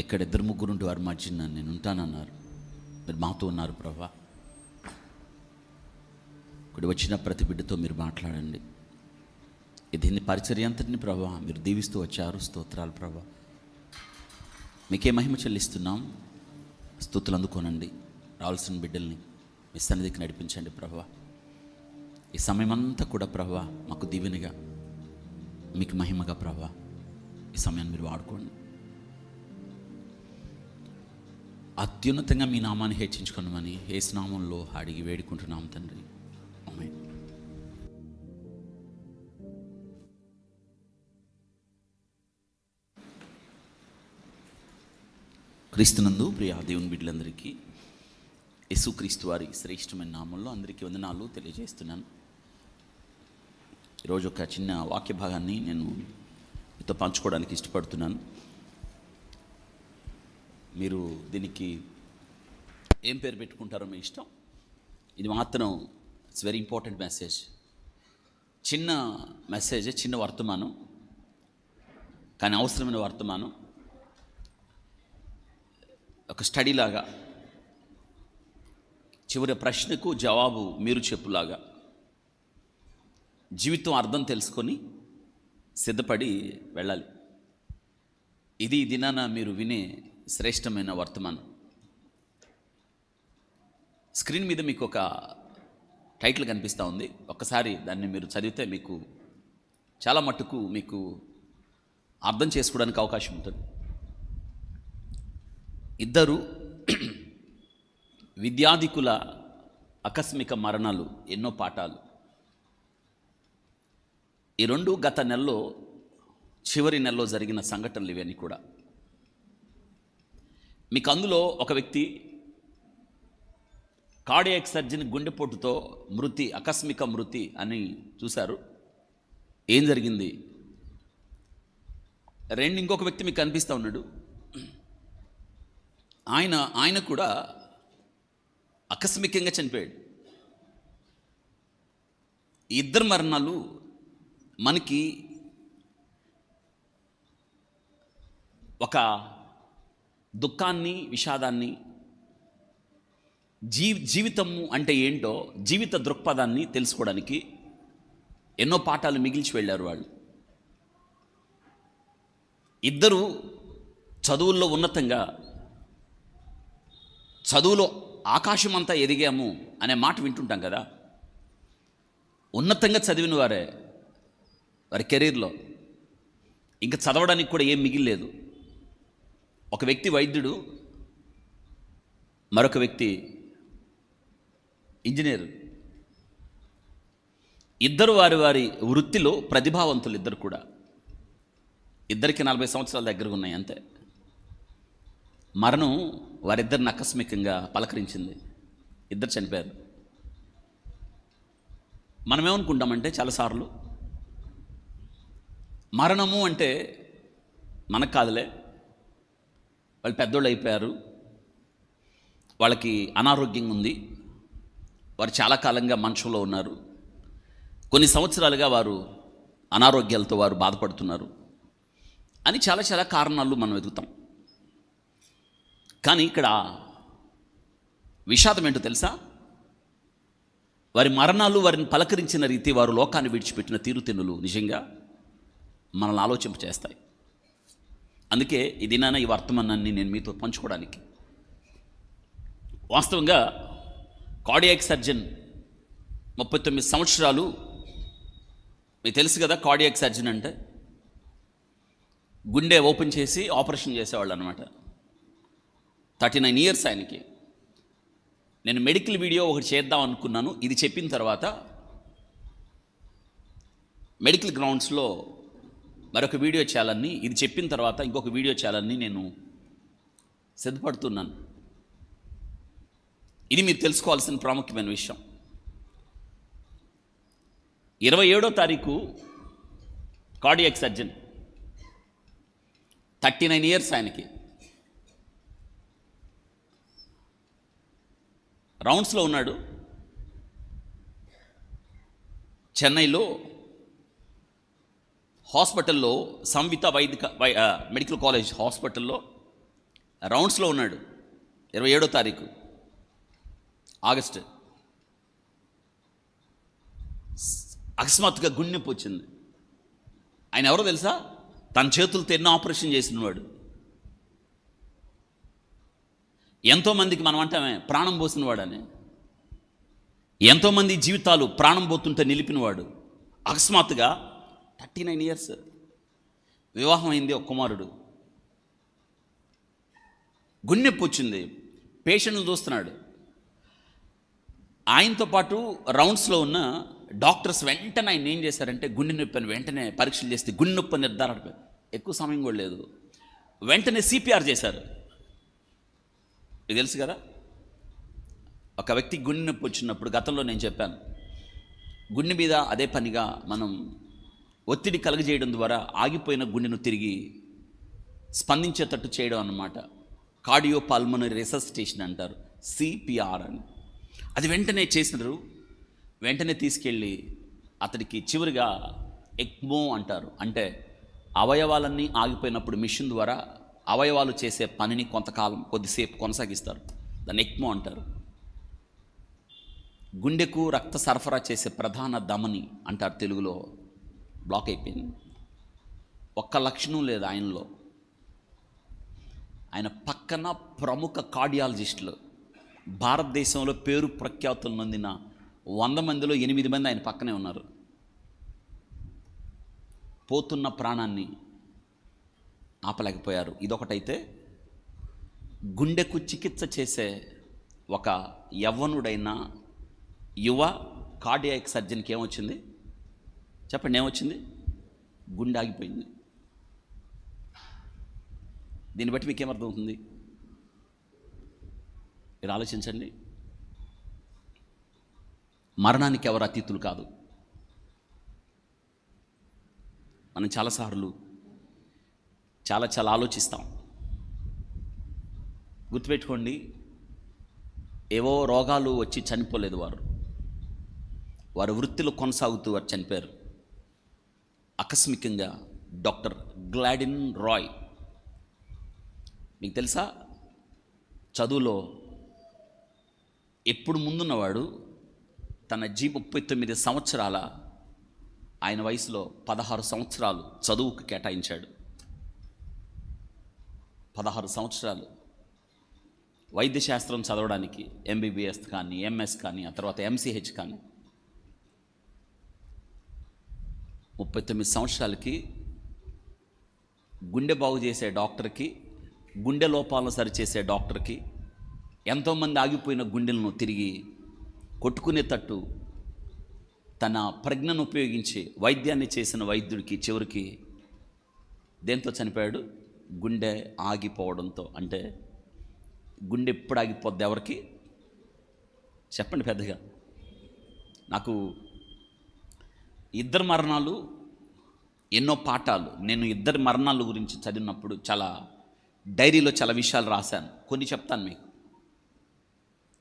ఎక్కడ ఇద్దరు ముగ్గురుంటే వారి మధ్యన నేను ఉంటానన్నారు. మీరు మాతో ఉన్నారు ప్రభా. ఇక్కడ వచ్చిన ప్రతి బిడ్డతో మీరు మాట్లాడండి. దీన్ని పరిచర్య అంతటిని ప్రభా మీరు దీవిస్తూ వచ్చారు. స్తోత్రాలు ప్రభా. మీకే మహిమ చెల్లిస్తున్నాం. స్తుతులు అందుకోనండి. రావాల్సిన బిడ్డల్ని మీ సన్నిధికి నడిపించండి ప్రభా. ఈ సమయమంతా కూడా ప్రభా మాకు దీవెనగా, మీకు మహిమగా ప్రభా ఈ సమయాన్ని మీరు వాడుకోండి. అత్యున్నతంగా మీ నామాన్ని హెచ్చించుకోమని యేసు నామంలో అడిగి వేడుకుంటున్నాం తండ్రి. ఆమేన్. క్రీస్తునందు ప్రియ దేవుని బిడ్డలందరికీ యేసుక్రీస్తు వారి శ్రేష్టమైన నామంలో అందరికీ వందనాలు తెలియజేస్తున్నాను. ఈరోజు ఒక చిన్న వాక్య భాగాన్ని నేను మీతో పంచుకోవడానికి ఇష్టపడుతున్నాను. మీరు దీనికి ఏం పేరు పెట్టుకుంటారో మీ ఇష్టం. ఇది మాత్రం ఇట్స్ వెరీ ఇంపార్టెంట్ మెసేజ్. చిన్న మెసేజ్, చిన్న వర్తమానం, కానీ అవసరమైన వర్తమానం. ఒక స్టడీ లాగా, చివరి ప్రశ్నకు జవాబు మీరు చెప్పులాగా జీవితం అర్థం తెలుసుకొని సిద్ధపడి వెళ్ళాలి. ఇది దినాన మీరు వినే శ్రేష్టమైన వర్తమానం. స్క్రీన్ మీద మీకు ఒక టైటిల్ కనిపిస్తూ ఉంది. ఒక్కసారి దాన్ని మీరు చదివితే మీకు చాలా మట్టుకు మీకు అర్థం చేసుకోవడానికి అవకాశం ఉంటుంది. ఇద్దరు విద్యాధికుల ఆకస్మిక మరణాలు, ఎన్నో పాఠాలు. ఈ రెండు గత నెలలో, చివరి నెలలో జరిగిన సంఘటనలు ఇవన్నీ కూడా. మీకు అందులో ఒక వ్యక్తి కార్డియాక్ సర్జన్ గుండెపోటుతో మృతి, ఆకస్మిక మృతి అని చూశారు. ఏం జరిగింది? ఇంకొక వ్యక్తి మీకు కనిపిస్తూ ఉన్నాడు. ఆయన కూడా ఆకస్మికంగా చనిపోయాడు. ఇద్దరు మరణాలు మనకి ఒక దుఃఖాన్ని, విషాదాన్ని, జీవితము అంటే ఏంటో, జీవిత దృక్పథాన్ని తెలుసుకోవడానికి ఎన్నో పాఠాలు మిగిల్చి వెళ్ళారు వాళ్ళు. ఇద్దరు చదువుల్లో ఉన్నతంగా, చదువులో ఆకాశం అంతా ఎదిగాము అనే మాట వింటుంటాం కదా. ఉన్నతంగా చదివిన వారే వారి కెరీర్లో ఇంకా చదవడానికి కూడా ఏం మిగిలేదు. ఒక వ్యక్తి వైద్యుడు, మరొక వ్యక్తి ఇంజనీర్. ఇద్దరు వారి వారి వృత్తిలో ప్రతిభావంతులు. ఇద్దరు కూడా, ఇద్దరికి 40 సంవత్సరాల దగ్గర ఉన్నాయి అంతే. మరణం వారిద్దరిని ఆకస్మికంగా పలకరించింది. ఇద్దరు చనిపోయారు. మనమేమనుకుంటామంటే చాలాసార్లు మరణము అంటే మనకు కాదులే, వాళ్ళు పెద్దోళ్ళు అయిపోయారు, వాళ్ళకి అనారోగ్యంగా ఉంది, వారు చాలా కాలంగా మంచంలో ఉన్నారు, కొన్ని సంవత్సరాలుగా వారు అనారోగ్యాలతో వారు బాధపడుతున్నారు అని చాలా కారణాలు మనం వెతుకుతాం. కానీ ఇక్కడ విషాదం ఏంటో తెలుసా? వారి మరణాలు వారిని పలకరించిన రీతి, వారు లోకాన్ని విడిచిపెట్టిన తీరుతెన్నులు నిజంగా మనల్ని ఆలోచింపచేస్తాయి. అందుకే ఈ దినాన ఈ వర్తమానాన్ని నేను మీతో పంచుకోవడానికి. వాస్తవంగా కార్డియాక్ సర్జన్ 39 సంవత్సరాలు. మీకు తెలుసు కదా కార్డియాక్ సర్జన్ అంటే గుండె ఓపెన్ చేసి ఆపరేషన్ చేసేవాళ్ళు అనమాట. 39 ఇయర్స్ ఆయనకి. నేను మెడికల్ వీడియో ఒకటి చేద్దాం అనుకున్నాను. ఇది చెప్పిన తర్వాత మెడికల్ గ్రౌండ్స్లో మరొక వీడియో చేయాలని, ఇది చెప్పిన తర్వాత ఇంకొక వీడియో చేయాలని నేను సిద్ధపడుతున్నాను. ఇది మీరు తెలుసుకోవాల్సిన ప్రాముఖ్యమైన విషయం. 27వ తారీఖు కార్డియాక్ సర్జన్, 39 ఇయర్స్ ఆయనకి. రౌండ్స్లో ఉన్నాడు. చెన్నైలో హాస్పిటల్లో, సంవిత మెడికల్ కాలేజ్ హాస్పిటల్లో రౌండ్స్లో ఉన్నాడు. 27వ తారీఖు ఆగస్టు. అకస్మాత్తుగా గుండె నొప్పి వచ్చింది. ఆయన ఎవరో తెలుసా? తన చేతులతో ఎన్నో ఆపరేషన్ చేసినవాడు. ఎంతోమందికి మనం అంటామే ప్రాణం పోసినవాడని. ఎంతోమంది జీవితాలు ప్రాణం పోతుంటే నిలిపినవాడు. అకస్మాత్తుగా 39 ఇయర్స్, వివాహం అయింది, ఒక కుమారుడు. గుండె నొప్పి వచ్చింది. పేషెంట్ని చూస్తున్నాడు. ఆయనతో పాటు రౌండ్స్లో ఉన్న డాక్టర్స్ వెంటనే ఆయన ఏం చేశారంటే గుండె నొప్పి అని వెంటనే పరీక్షలు చేస్తే గుండె నొప్పి నిర్ధారణ, ఎక్కువ సమయం కూడా లేదు, వెంటనే సిపిఆర్ చేశారు. ఇది తెలుసు కదా, ఒక వ్యక్తికి గుండె నొప్పి వచ్చినప్పుడు గతంలో నేను చెప్పాను, గుండె మీద అదే పనిగా మనం ఒత్తిడి కలుగజేయడం ద్వారా ఆగిపోయిన గుండెను తిరిగి స్పందించేటట్టు చేయడం అన్నమాట. కార్డియో పల్మనరీ రెససిటేషన్ అంటారు, సిపిఆర్ అని. అది వెంటనే చేసినారు. వెంటనే తీసుకెళ్ళి అతడికి చివరిగా ఎక్మో అంటారు, అంటే అవయవాలన్నీ ఆగిపోయినప్పుడు మిషన్ ద్వారా అవయవాలు చేసే పనిని కొంతకాలం కొద్దిసేపు కొనసాగిస్తారు. దాన్ని ఎక్మో అంటారు. గుండెకు రక్త సరఫరా చేసే ప్రధాన ధమని అంటారు తెలుగులో, బ్లాక్ అయిపోయింది. ఒక్క లక్షణం లేదు ఆయనలో. ఆయన పక్కన ప్రముఖ కార్డియాలజిస్టులు, భారతదేశంలో పేరు ప్రఖ్యాతులు నొందిన 100 మందిలో 8 మంది ఆయన పక్కనే ఉన్నారు. పోతున్న ప్రాణాన్ని ఆపలేకపోయారు. ఇదొకటైతే, గుండెకు చికిత్స చేసే ఒక యవ్వనుడైన యువ కార్డియాక్ సర్జన్కి ఏమొచ్చింది చెప్పండి? ఏమొచ్చింది? గుండె ఆగిపోయింది. దీన్ని బట్టి మీకు ఏమర్థమవుతుంది? మీరు ఆలోచించండి. మరణానికి ఎవరు అతీతులు కాదు. మనం చాలాసార్లు చాలా ఆలోచిస్తాం. గుర్తుపెట్టుకోండి, ఏవో రోగాలు వచ్చి చనిపోలేదు వారు వృత్తిలో కొనసాగుతూ వారు చనిపోయారు. ఆకస్మికంగా డాక్టర్ గ్లాడిన్ రాయ్, మీకు తెలుసా, చదువులో ఎప్పుడు ముందున్నవాడు. తన 39 సంవత్సరాల ఆయన వయసులో 16 సంవత్సరాలు చదువుకు కేటాయించాడు. 16 సంవత్సరాలు వైద్యశాస్త్రం చదవడానికి, ఎంబీబీఎస్ కానీ, ఎంఎస్ కానీ, ఆ తర్వాత ఎంసీహెచ్ కానీ. 39 సంవత్సరాలకి గుండె బాగు చేసే డాక్టర్కి, గుండె లోపాలను సరిచేసే డాక్టర్కి, ఎంతోమంది ఆగిపోయిన గుండెలను తిరిగి కొట్టుకునేటట్టు తన ప్రజ్ఞను ఉపయోగించి వైద్యాన్ని చేసిన వైద్యుడికి చివరికి దేంతో చనిపోయాడు? గుండె ఆగిపోవడంతో. అంటే గుండె ఎప్పుడు ఆగిపోద్ది ఎవరికి చెప్పండి పెద్దగా? నాకు 2 మరణాలు, ఎన్నో పాఠాలు. నేను 2 మరణాల గురించి చదివినప్పుడు డైరీలో చాలా విషయాలు రాశాను. కొన్ని చెప్తాను మీకు,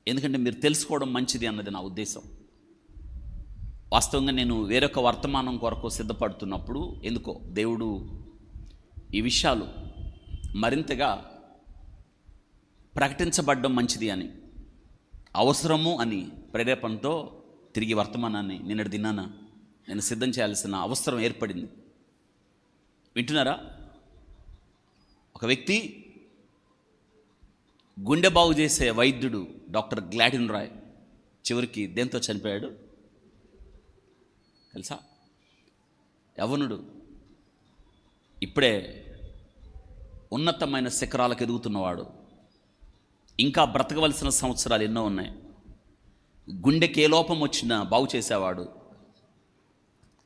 ఎందుకంటే మీరు తెలుసుకోవడం మంచిది అన్నది నా ఉద్దేశం. వాస్తవంగా నేను వేరొక వర్తమానం కొరకు సిద్ధపడుతున్నప్పుడు ఎందుకో దేవుడు ఈ విషయాలు మరింతగా ప్రకటించబడడం మంచిది అని, అవసరము అని ప్రేరేపణతో తిరిగి వర్తమానాన్ని నిన్నటి దినాన నేను సిద్ధం చేయాల్సిన అవసరం ఏర్పడింది. వింటున్నారా? ఒక వ్యక్తి, గుండె బాగు చేసే వైద్యుడు డాక్టర్ గ్లాడిన్ రాయ్ చివరికి దేంతో చనిపోయాడు తెలుసా? యవ్వనుడు, ఇప్పుడే ఉన్నతమైన శిఖరాలకు ఎదుగుతున్నవాడు, ఇంకా బ్రతకవలసిన సంవత్సరాలు ఎన్నో ఉన్నాయి. గుండెకి ఏ లోపం వచ్చినా బాగు చేసేవాడు.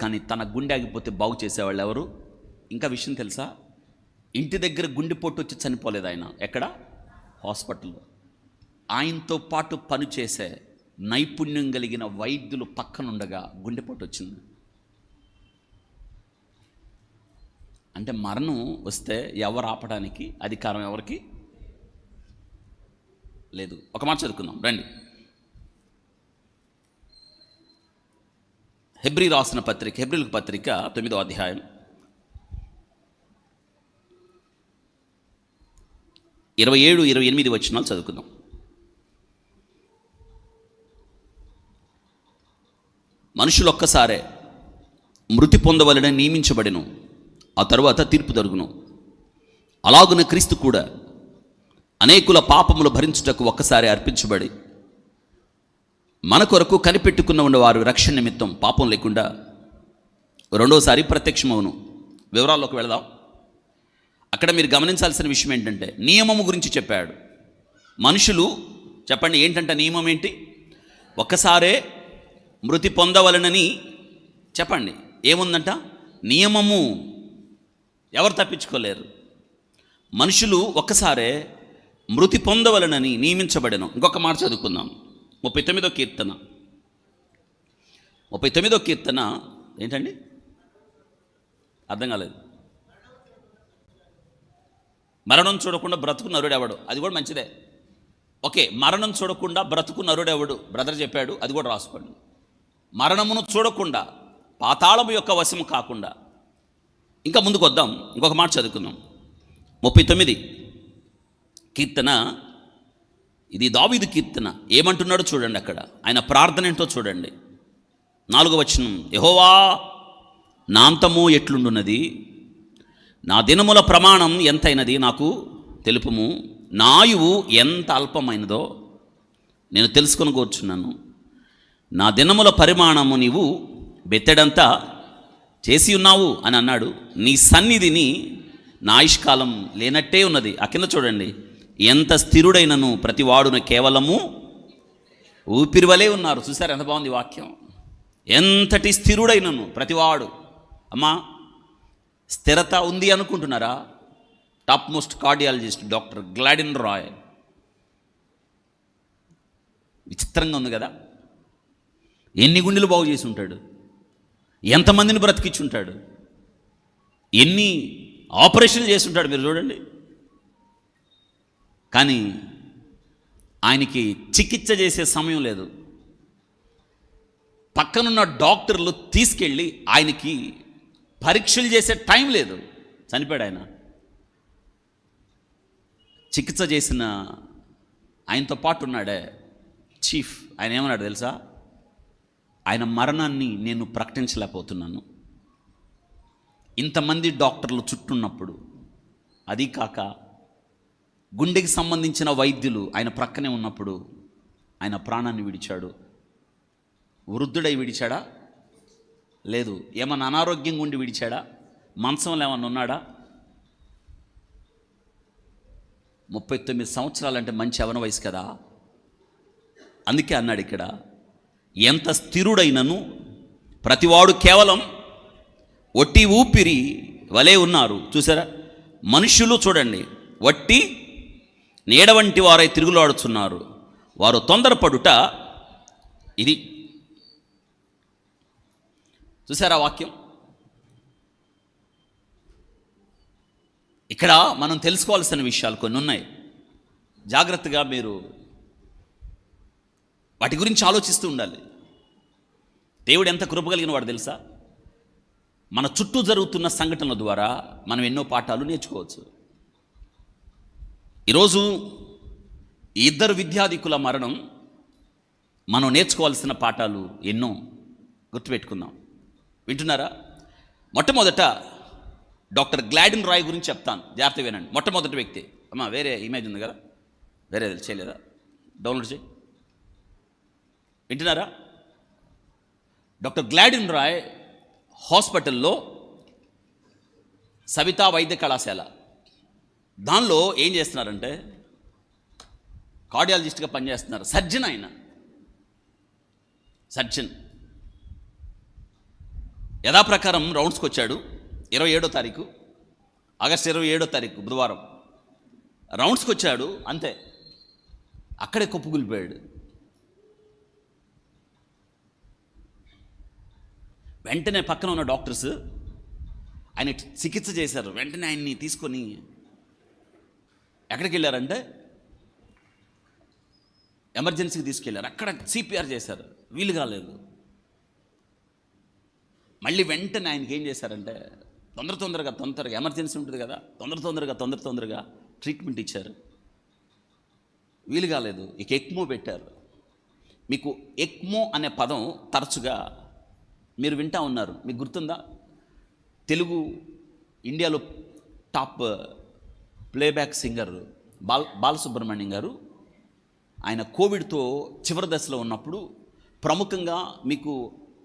కానీ తన గుండె ఆగిపోతే బాగు చేసేవాళ్ళు ఎవరు? ఇంకా విషయం తెలుసా? ఇంటి దగ్గర గుండెపోటు వచ్చి చనిపోలేదు ఆయన. ఎక్కడ? హాస్పిటల్లో. ఆయనతో పాటు పనిచేసే నైపుణ్యం కలిగిన వైద్యులు పక్కనుండగా గుండెపోటు వచ్చింది. అంటే మరణం వస్తే ఎవరు ఆపడానికి అధికారం ఎవరికి లేదు. ఒక మాట చదువుకుందాం రండి. హెబ్రీ రాసిన పత్రిక, హెబ్రీలకు పత్రిక 9వ అధ్యాయం 27, 28 వచనాలు చదువుకుందాం. మనుషులు ఒక్కసారే మృతి పొందవలెనని నియమించబడెను, ఆ తరువాత తీర్పు జరుగును. అలాగున క్రీస్తు కూడా అనేకుల పాపములు భరించుటకు ఒక్కసారి అర్పించబడి మన కొరకు కనిపెట్టుకున్న ఉన్నవారు రక్షణ నిమిత్తం పాపం లేకుండా రెండోసారి ప్రత్యక్షమవును. వివరాల్లోకి వెళదాం. అక్కడ మీరు గమనించాల్సిన విషయం ఏంటంటే నియమము గురించి చెప్పాడు. మనుషులు చెప్పండి, ఏంటంటే నియమం ఏంటి? ఒక్కసారే మృతి పొందవలనని చెప్పండి. ఏముందంట? నియమము. ఎవరు తప్పించుకోలేరు. మనుషులు ఒక్కసారే మృతి పొందవలనని నియమించబడెను. ఇంకొక మాట చదువుకుందాం. 39వ కీర్తన. 39వ కీర్తన ఏంటండి? అర్థం కాలేదు. మరణం చూడకుండా బ్రతుకు నరుడెవడు? అది కూడా మంచిదే. ఓకే, మరణం చూడకుండా బ్రతుకు నరుడెవడు? బ్రదర్ చెప్పాడు, అది కూడా రాసుకోండి. మరణమును చూడకుండా, పాతాళము యొక్క వశము కాకుండా. ఇంకా ముందుకు వద్దాం, ఇంకొక మాట చదువుకుందాం. 39 కీర్తన, ఇది దావీదు కీర్తన. ఏమంటున్నాడో చూడండి. అక్కడ ఆయన ప్రార్థన ఏంటో చూడండి. 4వ వచనం, యెహోవా నా అంతము ఎట్లుండున్నది, నా దినముల ప్రమాణం ఎంతైనది నాకు తెలుపుము, నా ఆయువు ఎంత అల్పమైనదో నేను తెలుసుకొని కూర్చున్నాను. నా దినముల పరిమాణము నీవు బెత్తెడంతా చేసి ఉన్నావు అని అన్నాడు. నీ సన్నిధిని నా ఆయుష్కాలం లేనట్టే ఉన్నది. ఆ కింద చూడండి, ఎంత స్థిరుడైనను ప్రతివాడును కేవలము ఊపిరివలే ఉన్నారు. చూసారు ఎంత బాగుంది వాక్యం? ఎంతటి స్థిరుడైనను ప్రతివాడు. అమ్మా, స్థిరత ఉంది అనుకుంటున్నారా? Top most cardiologist doctor Gladin Roy. విచిత్రంగా ఉంది కదా? ఎన్ని గుండెలు బాగు చేసి ఉంటాడు, ఎంతమందిని బ్రతికించి ఉంటాడు, ఎన్ని ఆపరేషన్లు చేసి ఉంటాడు మీరు చూడండి. కానీ ఆయనకి చికిత్స చేసే సమయం లేదు. పక్కనున్న డాక్టర్లు తీసుకెళ్ళి ఆయనకి పరీక్షలు చేసే టైం లేదు. చనిపోయాడు ఆయన. చికిత్స చేసిన ఆయనతో పాటు ఉన్నాడే చీఫ్, ఆయన ఏమన్నాడు తెలుసా? ఆయన మరణాన్ని నేను ప్రకటించలేకపోతున్నాను, ఇంతమంది డాక్టర్లు చుట్టూన్నప్పుడు, అది కాక గుండెకి సంబంధించిన వైద్యులు ఆయన ప్రక్కనే ఉన్నప్పుడు ఆయన ప్రాణాన్ని విడిచాడు. వృద్ధుడై విడిచాడా? లేదు. ఏమన్నా అనారోగ్యంగా ఉండి విడిచాడా? మంచంలో ఏమన్నా ఉన్నాడా? 39 సంవత్సరాలంటే మంచి యవ్వన వయసు కదా. అందుకే అన్నాడు ఇక్కడ, ఎంత స్థిరుడైనను ప్రతివాడు కేవలం ఒట్టి ఊపిరి వలె ఉన్నారు. చూసారా? మనుషులు చూడండి, వట్టి నీడ వంటి వారై తిరుగులాడుచున్నారు. వారు తొందరపడుట ఇది. చూసారా వాక్యం? ఇక్కడ మనం తెలుసుకోవాల్సిన విషయాలు కొన్ని ఉన్నాయి. జాగ్రత్తగా మీరు వాటి గురించి ఆలోచిస్తూ ఉండాలి. దేవుడు ఎంత కృప కలిగిన వాడు తెలుసా? మన చుట్టూ జరుగుతున్న సంఘటనల ద్వారా మనం ఎన్నో పాఠాలు నేర్చుకోవచ్చు. ఈరోజు ఈ 2 విద్యాధికుల మరణం మనం నేర్చుకోవాల్సిన పాఠాలు ఎన్నో. గుర్తుపెట్టుకుందాం. వింటున్నారా? మొట్టమొదట డాక్టర్ గ్లాడిన్ రాయ్ గురించి చెప్తాను, జాగ్రత్త వినండి. మొట్టమొదటి వ్యక్తి. అమ్మా, వేరే ఇమేజ్ ఉంది కదా, వేరే చేయలేదా? డౌన్లోడ్ చేయి. వింటున్నారా? డాక్టర్ గ్లాడిన్ రాయ్ హాస్పిటల్లో, సవితా వైద్య కళాశాల, దానిలో ఏం చేస్తున్నారంటే కార్డియాలజిస్ట్గా పనిచేస్తున్నారు. సర్జన్ ఆయన, సర్జన్. యథాప్రకారం రౌండ్స్కి వచ్చాడు 27వ తారీఖు, ఆగస్టు 27వ తారీఖు బుధవారం రౌండ్స్కి వచ్చాడు. అంతే, అక్కడే కుప్పకూలిపోయాడు. వెంటనే పక్కన ఉన్న డాక్టర్స్ ఆయన చికిత్స చేశారు. వెంటనే ఆయన్ని తీసుకొని ఎక్కడికి వెళ్ళారంటే ఎమర్జెన్సీకి తీసుకెళ్ళారు. అక్కడ సిపిఆర్ చేశారు, వీలు కాలేదు. మళ్ళీ వెంటనే ఆయనకి ఏం చేశారంటే తొందరగా ఎమర్జెన్సీ ఉంటుంది కదా, తొందరగా ట్రీట్మెంట్ ఇచ్చారు. వీలు కాలేదు. ఇక ఎక్మో పెట్టారు. మీకు ఎక్మో అనే పదం తరచుగా మీరు వింటా ఉన్నారు. మీకు గుర్తుందా? తెలుగు ఇండియాలో టాప్ ప్లేబ్యాక్ సింగర్ బాలసుబ్రహ్మణ్యం గారు, ఆయన కోవిడ్తో చివరి దశలో ఉన్నప్పుడు ప్రముఖంగా మీకు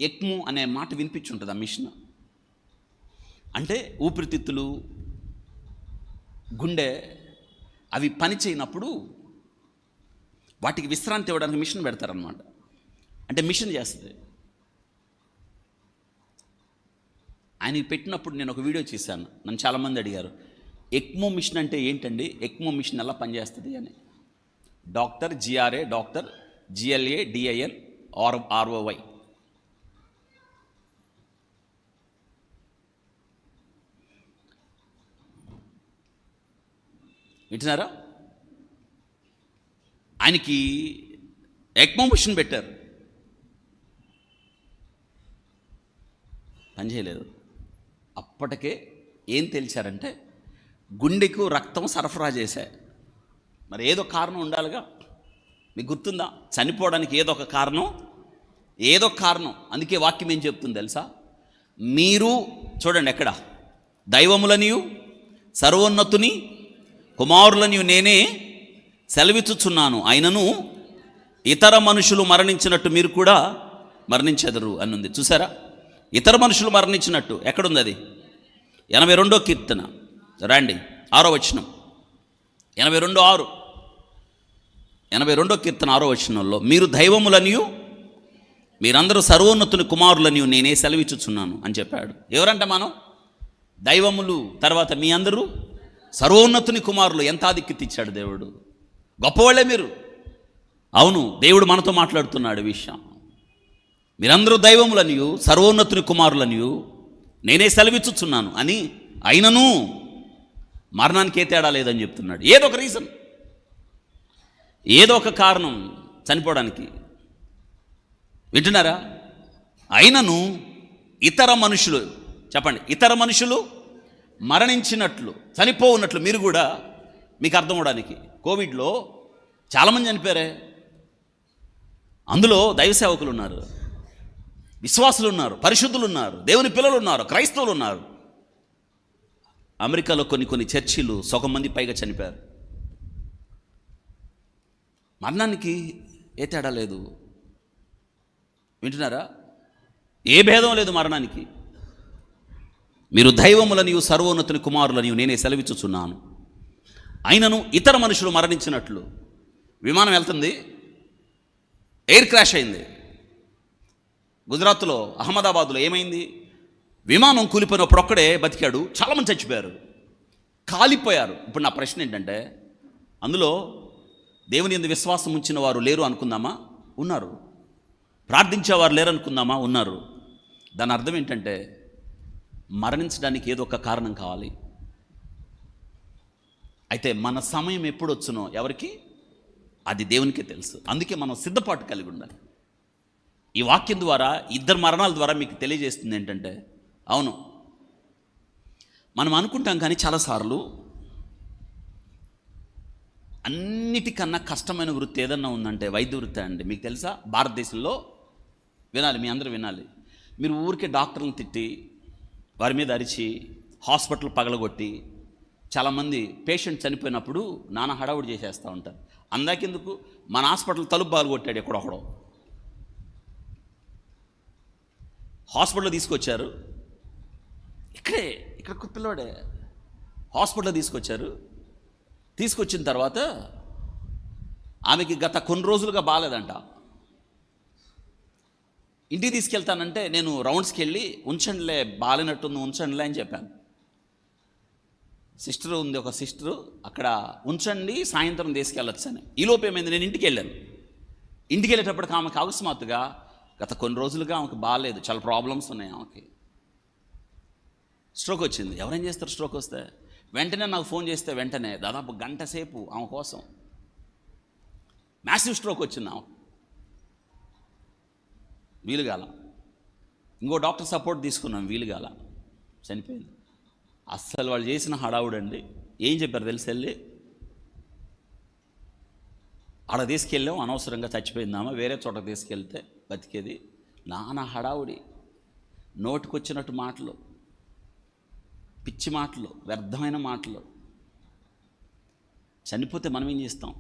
ఎక్మో అనే మాట వినిపించుంటుంది. ఆ మిషన్ అంటే ఊపిరితిత్తులు, గుండె అవి పని చేయనప్పుడు వాటికి విశ్రాంతి ఇవ్వడానికి మిషన్ పెడతారనమాట. అంటే మిషన్ చేస్తుంది. ఆయనకి పెట్టినప్పుడు నేను ఒక వీడియో చేశాను. నన్ను చాలామంది అడిగారు, ఎక్మో మిషన్ అంటే ఏంటండి, ఎక్మో మిషన్ ఎలా పనిచేస్తుంది అని. Doctor G R A, doctor G L A D I L R O Y. వింటున్నారా? ఆయనకి ఎక్మో మిషన్ పెట్టారు, పనిచేయలేదు. అప్పటికే ఏం తెలిసారంటే గుండెకు రక్తం సరఫరా చేశా. మరి ఏదో కారణం ఉండాలిగా. మీకు గుర్తుందా? చనిపోవడానికి ఏదో ఒక కారణం. అందుకే వాక్యం ఏం చెప్తుంది తెలుసా? మీరు చూడండి, ఎక్కడ దైవములనియు సర్వోన్నతుని కుమారులనియు నేనే సెలవిచ్చుచున్నాను, అయినను ఇతర మనుషులు మరణించినట్టు మీరు కూడా మరణించెదరు అని ఉంది. చూసారా? ఇతర మనుషులు మరణించినట్టు ఎక్కడుంది అది? 82వ కీర్తన రండి, 6వ వచనం. 82వ కీర్తన 6వ వచనంలో, మీరు దైవములనియు మీరందరూ సర్వోన్నతుని కుమారులనియు నేనే సెలవిచ్చుచున్నాను అని చెప్పాడు. ఎవరంట మనం? దైవములు. తర్వాత మీ అందరూ సర్వోన్నతుని కుమారులు. ఎంత ఆధిక్యత ఇచ్చాడు దేవుడు. గొప్పవాళ్ళే మీరు. అవును, దేవుడు మనతో మాట్లాడుతున్నాడు విషయం. మీరందరూ దైవములనియు సర్వోన్నతుని కుమారులనియు నేనే సెలవిచ్చుచున్నాను అని, అయినను మరణానికి ఏ తేడా లేదని చెప్తున్నాడు. ఏదో ఒక రీజన్, ఏదో ఒక కారణం చనిపోవడానికి. వింటున్నారా? అయినను ఇతర మనుషులు, చెప్పండి, ఇతర మనుషులు మరణించినట్లు, చనిపోవున్నట్లు మీరు కూడా, మీకు అర్థం అవడానికి. కోవిడ్లో చాలామంది చనిపోయారే. అందులో దైవ సేవకులు ఉన్నారు, విశ్వాసులు ఉన్నారు, పరిశుద్ధులు ఉన్నారు, దేవుని పిల్లలు ఉన్నారు, క్రైస్తవులు ఉన్నారు. అమెరికాలో కొన్ని చర్చిలు 1,000 మంది పైగా చనిపోయారు. మరణానికి ఏ తేడా లేదు. వింటున్నారా? ఏ భేదం లేదు మరణానికి. మీరు దైవములనియు సర్వోన్నతుని కుమారులనియు నేనే సెలవిచ్చుచున్నాను, అయినను ఇతర మనుషులు మరణించినట్లు. విమానం వెళ్తుంది, ఎయిర్ క్రాష్ అయింది. గుజరాత్లో అహ్మదాబాద్లో ఏమైంది? విమానం కూలిపోయినప్పుడు ఒక్కడే బతికాడు, చాలామంది చచ్చిపోయారు, కాలిపోయారు. ఇప్పుడు నా ప్రశ్న ఏంటంటే, అందులో దేవుని యందు విశ్వాసం ఉంచిన వారు లేరు అనుకుందామా? ఉన్నారు. ప్రార్థించేవారు లేరు అనుకుందామా? ఉన్నారు. దాని అర్థం ఏంటంటే, మరణించడానికి ఏదో ఒక కారణం కావాలి. అయితే మన సమయం ఎప్పుడు వచ్చునో ఎవరికి? అది దేవునికే తెలుసు. అందుకే మనం సిద్ధపాటు కలిగి ఉండాలి. ఈ వాక్యం ద్వారా, ఇద్దరు మరణాల ద్వారా మీకు తెలియజేస్తుంది ఏంటంటే, అవును, మనం అనుకుంటాం కానీ చాలాసార్లు అన్నిటికన్నా కష్టమైన వృత్తి ఏదన్నా ఉందంటే వైద్య వృత్తి అండి. మీకు తెలుసా? భారతదేశంలో వినాలి, మీ అందరూ వినాలి. మీరు ఊరికే డాక్టర్లను తిట్టి, వారి మీద అరిచి, హాస్పిటల్ పగలగొట్టి, చాలామంది పేషెంట్ చనిపోయినప్పుడు నానా హడావుడి చేసేస్తూ ఉంటారు. అందాకెందుకు, మన హాస్పిటల్ తలుపు బాలు కొట్టాడు ఎక్కడొక్కడో. హాస్పిటల్లో తీసుకొచ్చారు, ఇక్కడ పిల్లవాడే హాస్పిటల్లో తీసుకొచ్చిన తర్వాత ఆమెకి గత కొన్ని రోజులుగా బాగాలేదంట. ఇంటికి తీసుకెళ్తానంటే నేను రౌండ్స్కి వెళ్ళి, ఉంచండిలే, బాగాలేనట్టుంది, ఉంచండిలే అని చెప్పాను. సిస్టర్ ఉంది, ఒక సిస్టరు, అక్కడ ఉంచండి, సాయంత్రం తీసుకెళ్ళొచ్చు అని. ఈలోపు ఏమైంది, నేను ఇంటికి వెళ్ళాను. ఇంటికి వెళ్ళేటప్పటికి ఆమెకు అకస్మాత్తుగా గత కొన్ని రోజులుగా ఆమెకు బాగాలేదు, చాలా ప్రాబ్లమ్స్ ఉన్నాయి ఆమెకి. స్ట్రోక్ వచ్చింది. ఎవరేం చేస్తారు స్ట్రోక్ వస్తే? వెంటనే నాకు ఫోన్ చేస్తే వెంటనే దాదాపు గంట సేపు ఆమె కోసం మ్యాసివ్ స్ట్రోక్ వచ్చింది. ఆమె వీలుగాల. ఇంకో డాక్టర్ సపోర్ట్ తీసుకున్నాం, వీలుగాల, చనిపోయింది. అస్సలు వాళ్ళు చేసిన హడావుడండి. ఏం చెప్పారు తెలుసు? వెళ్ళి ఆడ తీసుకెళ్ళాం, అనవసరంగా చచ్చిపోయిందామా, వేరే చోట తీసుకెళ్తే బతికేది. నానా హడావుడి, నోటికొచ్చినట్టు మాటలు, పిచ్చి మాటలు, వ్యర్థమైన మాటలు. చనిపోతే మనం ఏం చేస్తాం?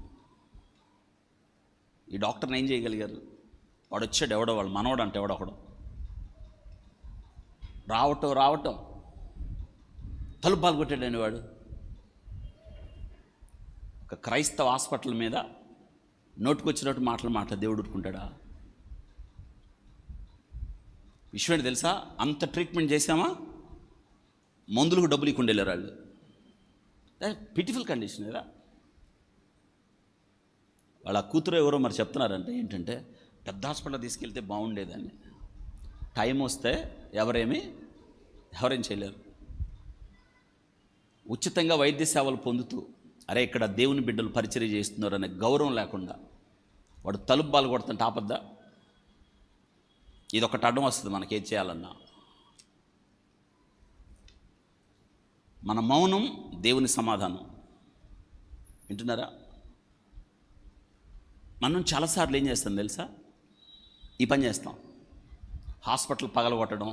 ఈ డాక్టర్ని ఏం చేయగలిగారు? వాడు వచ్చాడు, ఎవడో వాళ్ళు మనవడు అంటే ఎవడొకడు రావటం తలుపు పాల్గొట్టాడని వాడు. ఒక క్రైస్తవ హాస్పిటల్ మీద నోటుకొచ్చినట్టు మాటలు దేవుడు ఊరుకుంటాడా? విషయం ఏంటి తెలుసా? అంత ట్రీట్మెంట్ చేశామా, మందులకు డబ్బులు ఇవ్వకుండా వెళ్ళారు వాళ్ళు. పిటిఫుల్ కండిషన్ కదా. వాళ్ళ కూతురు ఎవరో మరి చెప్తున్నారంటే ఏంటంటే, పెద్ద హాస్పిటల్ తీసుకెళ్తే బాగుండేదని. టైం వస్తే ఎవరేం చేయలేరు. ఉచితంగా వైద్య సేవలు పొందుతూ, అరే ఇక్కడ దేవుని బిడ్డలు పరిచర్య చేస్తున్నారు అనే గౌరవం లేకుండా వాడు తలుపు బాలు కొడుతుంటే ఆపద్దా? ఇదొకటి అడ్డం వస్తుంది మనకేం చేయాలన్నా. మన మౌనం దేవుని సమాధానం. వింటున్నారా? మనం చాలాసార్లు ఏం చేస్తాం తెలుసా? ఈ పని చేస్తాం. హాస్పిటల్ పగలగొట్టడం,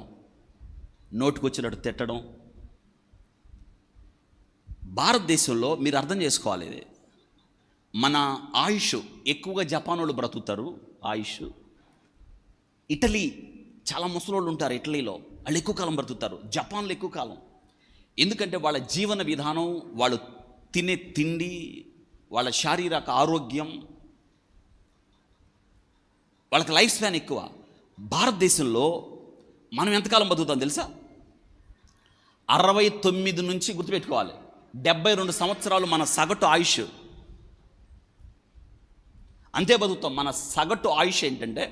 నోటుకొచ్చినట్టు తిట్టడం. భారతదేశంలో మీరు అర్థం చేసుకోవాలి, ఇది మన ఆయుష్ ఎక్కువగా జపాన్ వాళ్ళు బ్రతుకుతారు. ఆయుష్ ఇటలీ, చాలా ముసలోళ్ళు ఉంటారు ఇటలీలో, వాళ్ళు ఎక్కువ కాలం బ్రతుకుతారు. జపాన్లో ఎక్కువ కాలం. ఎందుకంటే వాళ్ళ జీవన విధానం, వాళ్ళు తినే తిండి, వాళ్ళ శారీరక ఆరోగ్యం, వాళ్ళకి లైఫ్ స్పాన్ ఎక్కువ. భారతదేశంలో మనం ఎంతకాలం బతుకుతాం తెలుసా? 69 నుంచి గుర్తుపెట్టుకోవాలి, 72 సంవత్సరాలు మన సగటు ఆయుష్. అంతే బతుకుతాం. మన సగటు ఆయుష్ ఏంటంటే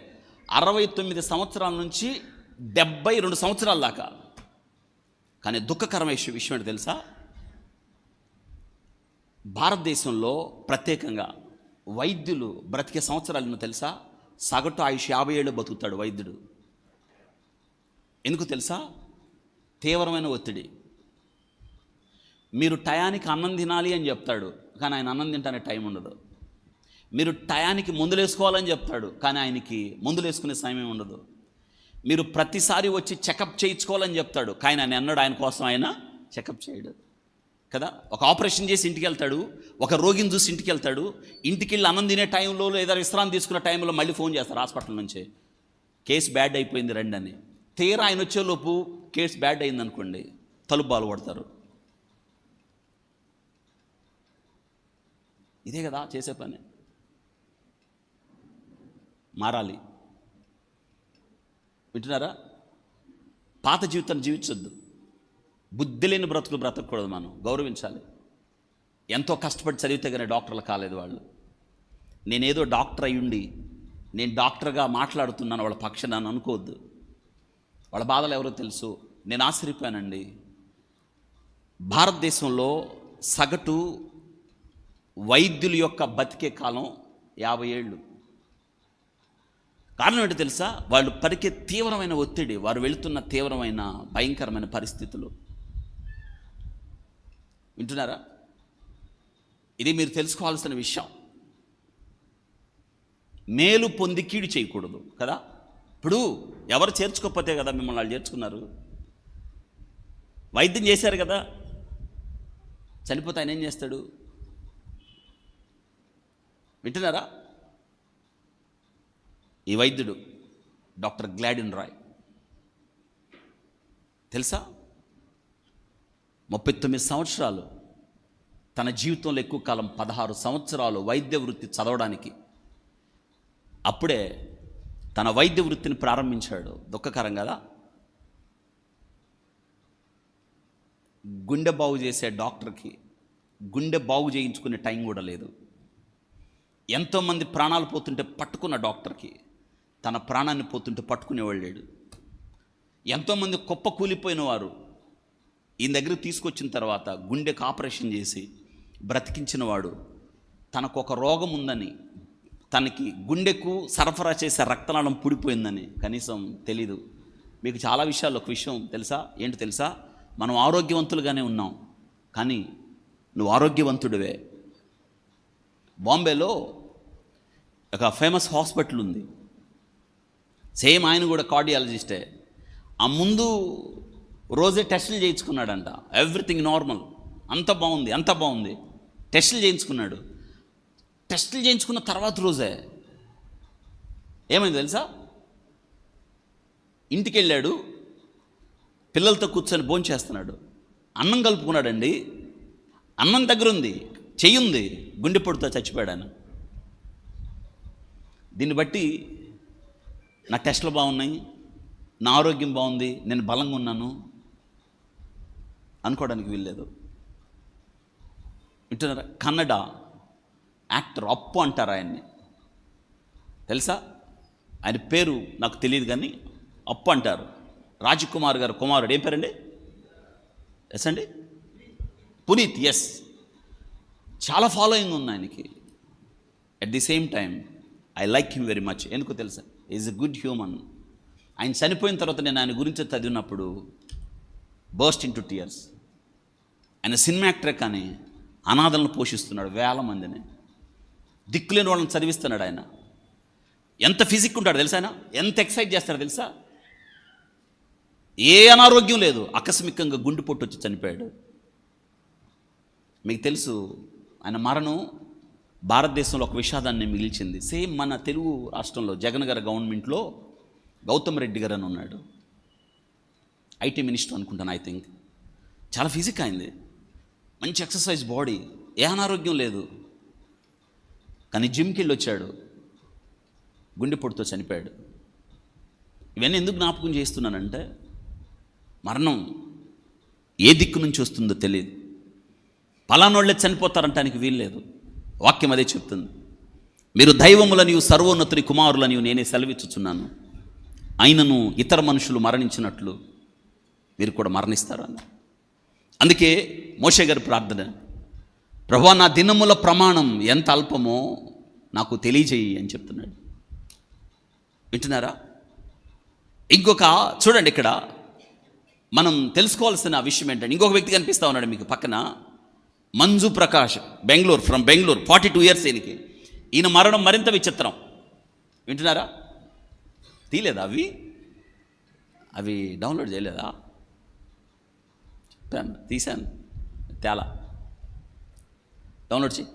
69 సంవత్సరాల నుంచి 72 సంవత్సరాల దాకా. కానీ దుఃఖకరమైన విషయం ఏంటి తెలుసా? భారతదేశంలో ప్రత్యేకంగా వైద్యులు బ్రతికే సంవత్సరాలు ఎన్నో తెలుసా? సగటు ఆయుష్ 50 ఏళ్ళు బతుకుతాడు వైద్యుడు. ఎందుకు తెలుసా? తీవ్రమైన ఒత్తిడి. మీరు టయానికి అన్నం తినాలి అని చెప్తాడు, కానీ ఆయన అన్నం తింటానే టైం ఉండదు. మీరు టయానికి మందులు వేసుకోవాలని చెప్తాడు, కానీ ఆయనకి మందులు వేసుకునే సమయం ఉండదు. మీరు ప్రతిసారి వచ్చి చెకప్ చేయించుకోవాలని చెప్తాడు, కానీ ఆయన అన్నాడు ఆయన కోసం ఆయన చెకప్ చేయడు కదా. ఒక ఆపరేషన్ చేసి ఇంటికి వెళ్తాడు, ఒక రోగిని చూసి ఇంటికి వెళ్తాడు. ఇంటికి వెళ్ళి అన్నం తినే టైంలో లేదా విశ్రాంతి తీసుకునే టైంలో మళ్ళీ ఫోన్ చేస్తారు హాస్పిటల్ నుంచి, కేసు బ్యాడ్ అయిపోయింది రండి అని. తీరా ఆయన వచ్చేలోపు కేసు బ్యాడ్ అయింది అనుకోండి, తలుపు బాలు కొడతారు. ఇదే కదా చేసే పని. మారాలి. వింటున్నారా? పాత జీవితాన్ని జీవించొద్దు. బుద్ధి లేని బ్రతుకులు బ్రతకూడదు. మనం గౌరవించాలి. ఎంతో కష్టపడి చదివితే కానీ డాక్టర్లు కాలేదు వాళ్ళు. నేనేదో డాక్టర్ అయ్యుండి నేను డాక్టర్గా మాట్లాడుతున్నాను వాళ్ళ పక్షాన అనుకోవద్దు. వాళ్ళ బాధలు ఎవరో తెలుసు. నేను ఆశ్చర్యపోయానండి. భారతదేశంలో సగటు వైద్యుల యొక్క బతికే కాలం 50 ఏళ్ళు. కారణం ఏంటో తెలుసా? వాళ్ళు పరికే తీవ్రమైన ఒత్తిడి, వారు వెళుతున్న తీవ్రమైన భయంకరమైన పరిస్థితులు. వింటున్నారా? ఇది మీరు తెలుసుకోవాల్సిన విషయం. మేలు పొంది కీడు చేయకూడదు కదా. ఇప్పుడు ఎవరు చేర్చుకోకపోతే కదా మిమ్మల్ని వాళ్ళు చేర్చుకున్నారు. వైద్యం చేశారు కదా, చనిపోతే ఆయన ఏం చేస్తాడు? వింటున్నారా? ఈ వైద్యుడు డాక్టర్ గ్లాడిన్ రాయ్ తెలుసా? 39 సంవత్సరాలు తన జీవితంలో ఎక్కువ కాలం 16 సంవత్సరాలు వైద్య వృత్తి చదవడానికి, అప్పుడే తన వైద్య వృత్తిని ప్రారంభించాడు. దుఃఖకరం కదా. గుండె బాగు చేసే డాక్టర్కి గుండె బాగు చేయించుకునే టైం కూడా లేదు. ఎంతోమంది ప్రాణాలు పోతుంటే పట్టుకున్న డాక్టర్కి తన ప్రాణాన్ని పోతుంటే పట్టుకునేవాళ్ళు లేడు. ఎంతోమంది కుప్ప కూలిపోయిన వారు ఈయన దగ్గరికి తీసుకొచ్చిన తర్వాత గుండెకు ఆపరేషన్ చేసి బ్రతికించిన వాడు తనకు ఒక రోగం ఉందని, తనకి గుండెకు సరఫరా చేసే రక్తనాళం పుడిపోయిందని కనీసం తెలీదు. మీకు చాలా విషయాలు ఒక విషయం తెలుసా? ఏంటి తెలుసా? మనం ఆరోగ్యవంతులుగానే ఉన్నాం, కానీ నువ్వు ఆరోగ్యవంతుడివే. బాంబేలో ఒక ఫేమస్ హాస్పిటల్ ఉంది, సేమ్ ఆయన కూడా కార్డియాలజిస్టే. ఆ ముందు రోజే టెస్టులు చేయించుకున్నాడంట, ఎవ్రీథింగ్ నార్మల్, అంత బాగుంది. టెస్టులు చేయించుకున్నాడు. టెస్టులు చేయించుకున్న తర్వాత రోజే ఏమైంది తెలుసా? ఇంటికి వెళ్ళాడు, పిల్లలతో కూర్చొని భోంచేస్తున్నాడు, అన్నం కలుపుకున్నాడండి. అన్నం దగ్గర ఉంది, చెయ్యి ఉంది, గుండెపోటుతో చచ్చిపోయాడు ఆయన. దీన్ని బట్టి నా టెస్టులు బాగున్నాయి, నా ఆరోగ్యం బాగుంది, నేను బలంగా ఉన్నాను అనుకోవడానికి వీల్లేదు. వింటున్నారా? కన్నడ యాక్టర్ అప్పు అంటారు ఆయన్ని, తెలుసా? ఆయన పేరు నాకు తెలియదు కానీ అప్పు అంటారు. రాజకుమార్ గారు కుమారుడు, ఏం పేరండి? ఎస్ అండి, పునీత్. ఎస్, చాలా ఫాలోయింగ్ ఉంది ఆయనకి. At the same time I like him very much. ఎందుకో తెలుసా? Is a good human. ఆయన చనిపోయిన తర్వాత నేను ఆయన గురించి చదివినప్పుడు బర్స్ట్ ఇన్ టు టీయర్స్. ఆయన సినిమా యాక్టరే కానీ అనాథలను పోషిస్తున్నాడు, వేల మందిని, దిక్కులేని వాళ్ళని చదివిస్తున్నాడు. ఆయన ఎంత ఫిజిక్ ఉంటాడు తెలుసా? ఆయన ఎంత ఎక్సైట్ చేస్తాడు తెలుసా? ఏ అనారోగ్యం లేదు, ఆకస్మికంగా గుండెపోటు వచ్చి చనిపోయాడు. మీకు తెలుసు, ఆయన మరణం భారతదేశంలో ఒక విషాదాన్ని మిగిల్చింది. సేమ్ మన తెలుగు రాష్ట్రంలో జగన్ గారి గవర్నమెంట్లో గౌతమ్ రెడ్డి గారు అని ఉన్నాడు, ఐటీ మినిస్టర్ అనుకుంటాను, ఐ థింక్. చాలా ఫిజిక్ అయింది, మంచి ఎక్సర్సైజ్ బాడీ, ఏ అనారోగ్యం లేదు. కానీ జిమ్కి వెళ్ళి వచ్చాడు, గుండెపోటుతో చనిపోయాడు. ఇవన్నీ ఎందుకు జ్ఞాపకం చేస్తున్నానంటే, మరణం ఏ దిక్కు నుంచి వస్తుందో తెలియదు. పలానోళ్ళే చనిపోతారంటానికి వీల్లేదు. వాక్యం అదే చెప్తుంది. మీరు దైవములనియు సర్వోన్నతుని కుమారులనియు నేనే సెలవిచ్చుచున్నాను, అయినను ఇతర మనుషులు మరణించినట్లు మీరు కూడా మరణిస్తారన్న. అందుకే మోషే గారి ప్రార్థన, ప్రభువా నా దినముల ప్రమాణం ఎంత అల్పమో నాకు తెలియజేయి అని చెప్తున్నాడు. వింటున్నారా? ఇంకొక చూడండి, ఇక్కడ మనం తెలుసుకోవాల్సిన విషయం ఏంటంటే, ఇంకొక వ్యక్తి కనిపిస్తూ ఉన్నాడు మీకు పక్కన, మంజు ప్రకాష్, బెంగళూరు, ఫ్రమ్ బెంగళూరు, 42 years ఈయనకి. ఈయన మరణం మరింత విచిత్రం. వింటున్నారా? తీయలేదా? అవి డౌన్లోడ్ చేయలేదా? చెప్పాను, తీశాను, తేలా డౌన్లోడ్ చేయి.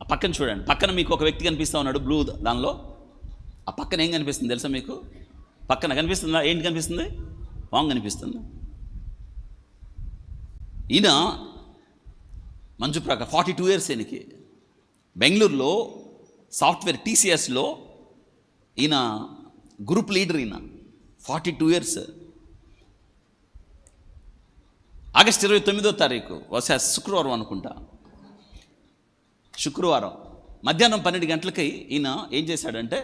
ఆ పక్కన చూడండి, పక్కన మీకు ఒక వ్యక్తి కనిపిస్తూ ఉన్నాడు బ్లూ దానిలో. ఆ పక్కన ఏం కనిపిస్తుంది తెలుసా మీకు? పక్కన కనిపిస్తుందా? ఏంటి కనిపిస్తుంది? పాము కనిపిస్తుంది. ఈయన మంజు ప్రకాష్, 42 years ఈయనకి. బెంగళూరులో సాఫ్ట్వేర్ TCSలో ఈయన గ్రూప్ లీడర్. ఈయన 42 years. ఆగస్టు 29వ తారీఖు శుక్రవారం అనుకుంటా, శుక్రవారం మధ్యాహ్నం 12 గంటలకి ఈయన ఏం చేశాడంటే,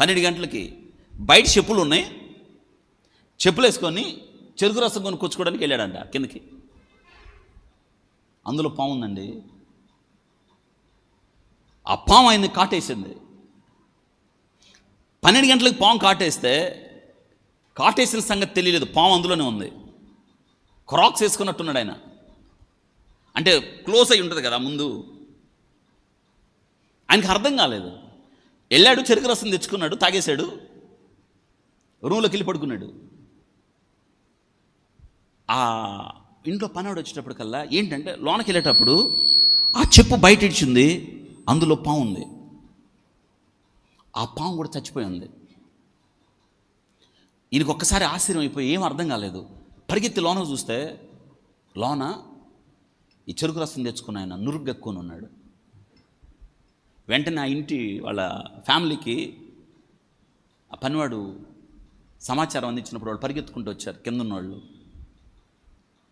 12 గంటలకి బయట చెప్పులు ఉన్నాయి, చెప్పులు వేసుకొని చెరుకు రసం కొనుక్కొచ్చుకోవడానికి వెళ్ళాడంట కిందకి. అందులో పాము ఉందండి. ఆ పాము ఆయన్ని కాటేసింది. 12 గంటలకు పాము కాటేసిన సంగతి తెలియలేదు, పాము అందులోనే ఉంది. క్రాక్స్ వేసుకున్నట్టున్నాడు ఆయన, అంటే క్లోజ్ అయి ఉంటుంది కదా ముందు. ఆయనకు అర్థం కాలేదు. వెళ్ళాడు, చెరుకు రసం తెచ్చుకున్నాడు, తాగేశాడు, రూమ్లోకి వెళ్ళి పడుకున్నాడు. ఆ ఇంట్లో పనివాడు వచ్చేటప్పటికల్లా ఏంటంటే, లోనకి వెళ్ళేటప్పుడు ఆ చెప్పు బయట ఇచ్చింది, అందులో పాము ఉంది. ఆ పాము కూడా చచ్చిపోయి ఉంది. ఈయనకు ఒక్కసారి ఆశ్చర్యం అయిపోయి ఏం అర్థం కాలేదు. పరిగెత్తి లోన చూస్తే లోన ఈ చెరుకు రసం తెచ్చుకున్న ఆయన నురుగ్గక్కుని ఉన్నాడు. వెంటనే ఆ ఇంటి వాళ్ళ ఫ్యామిలీకి ఆ పనివాడు సమాచారం అందించినప్పుడు వాళ్ళు పరిగెత్తుకుంటూ వచ్చారు. కింద ఉన్నవాళ్ళు,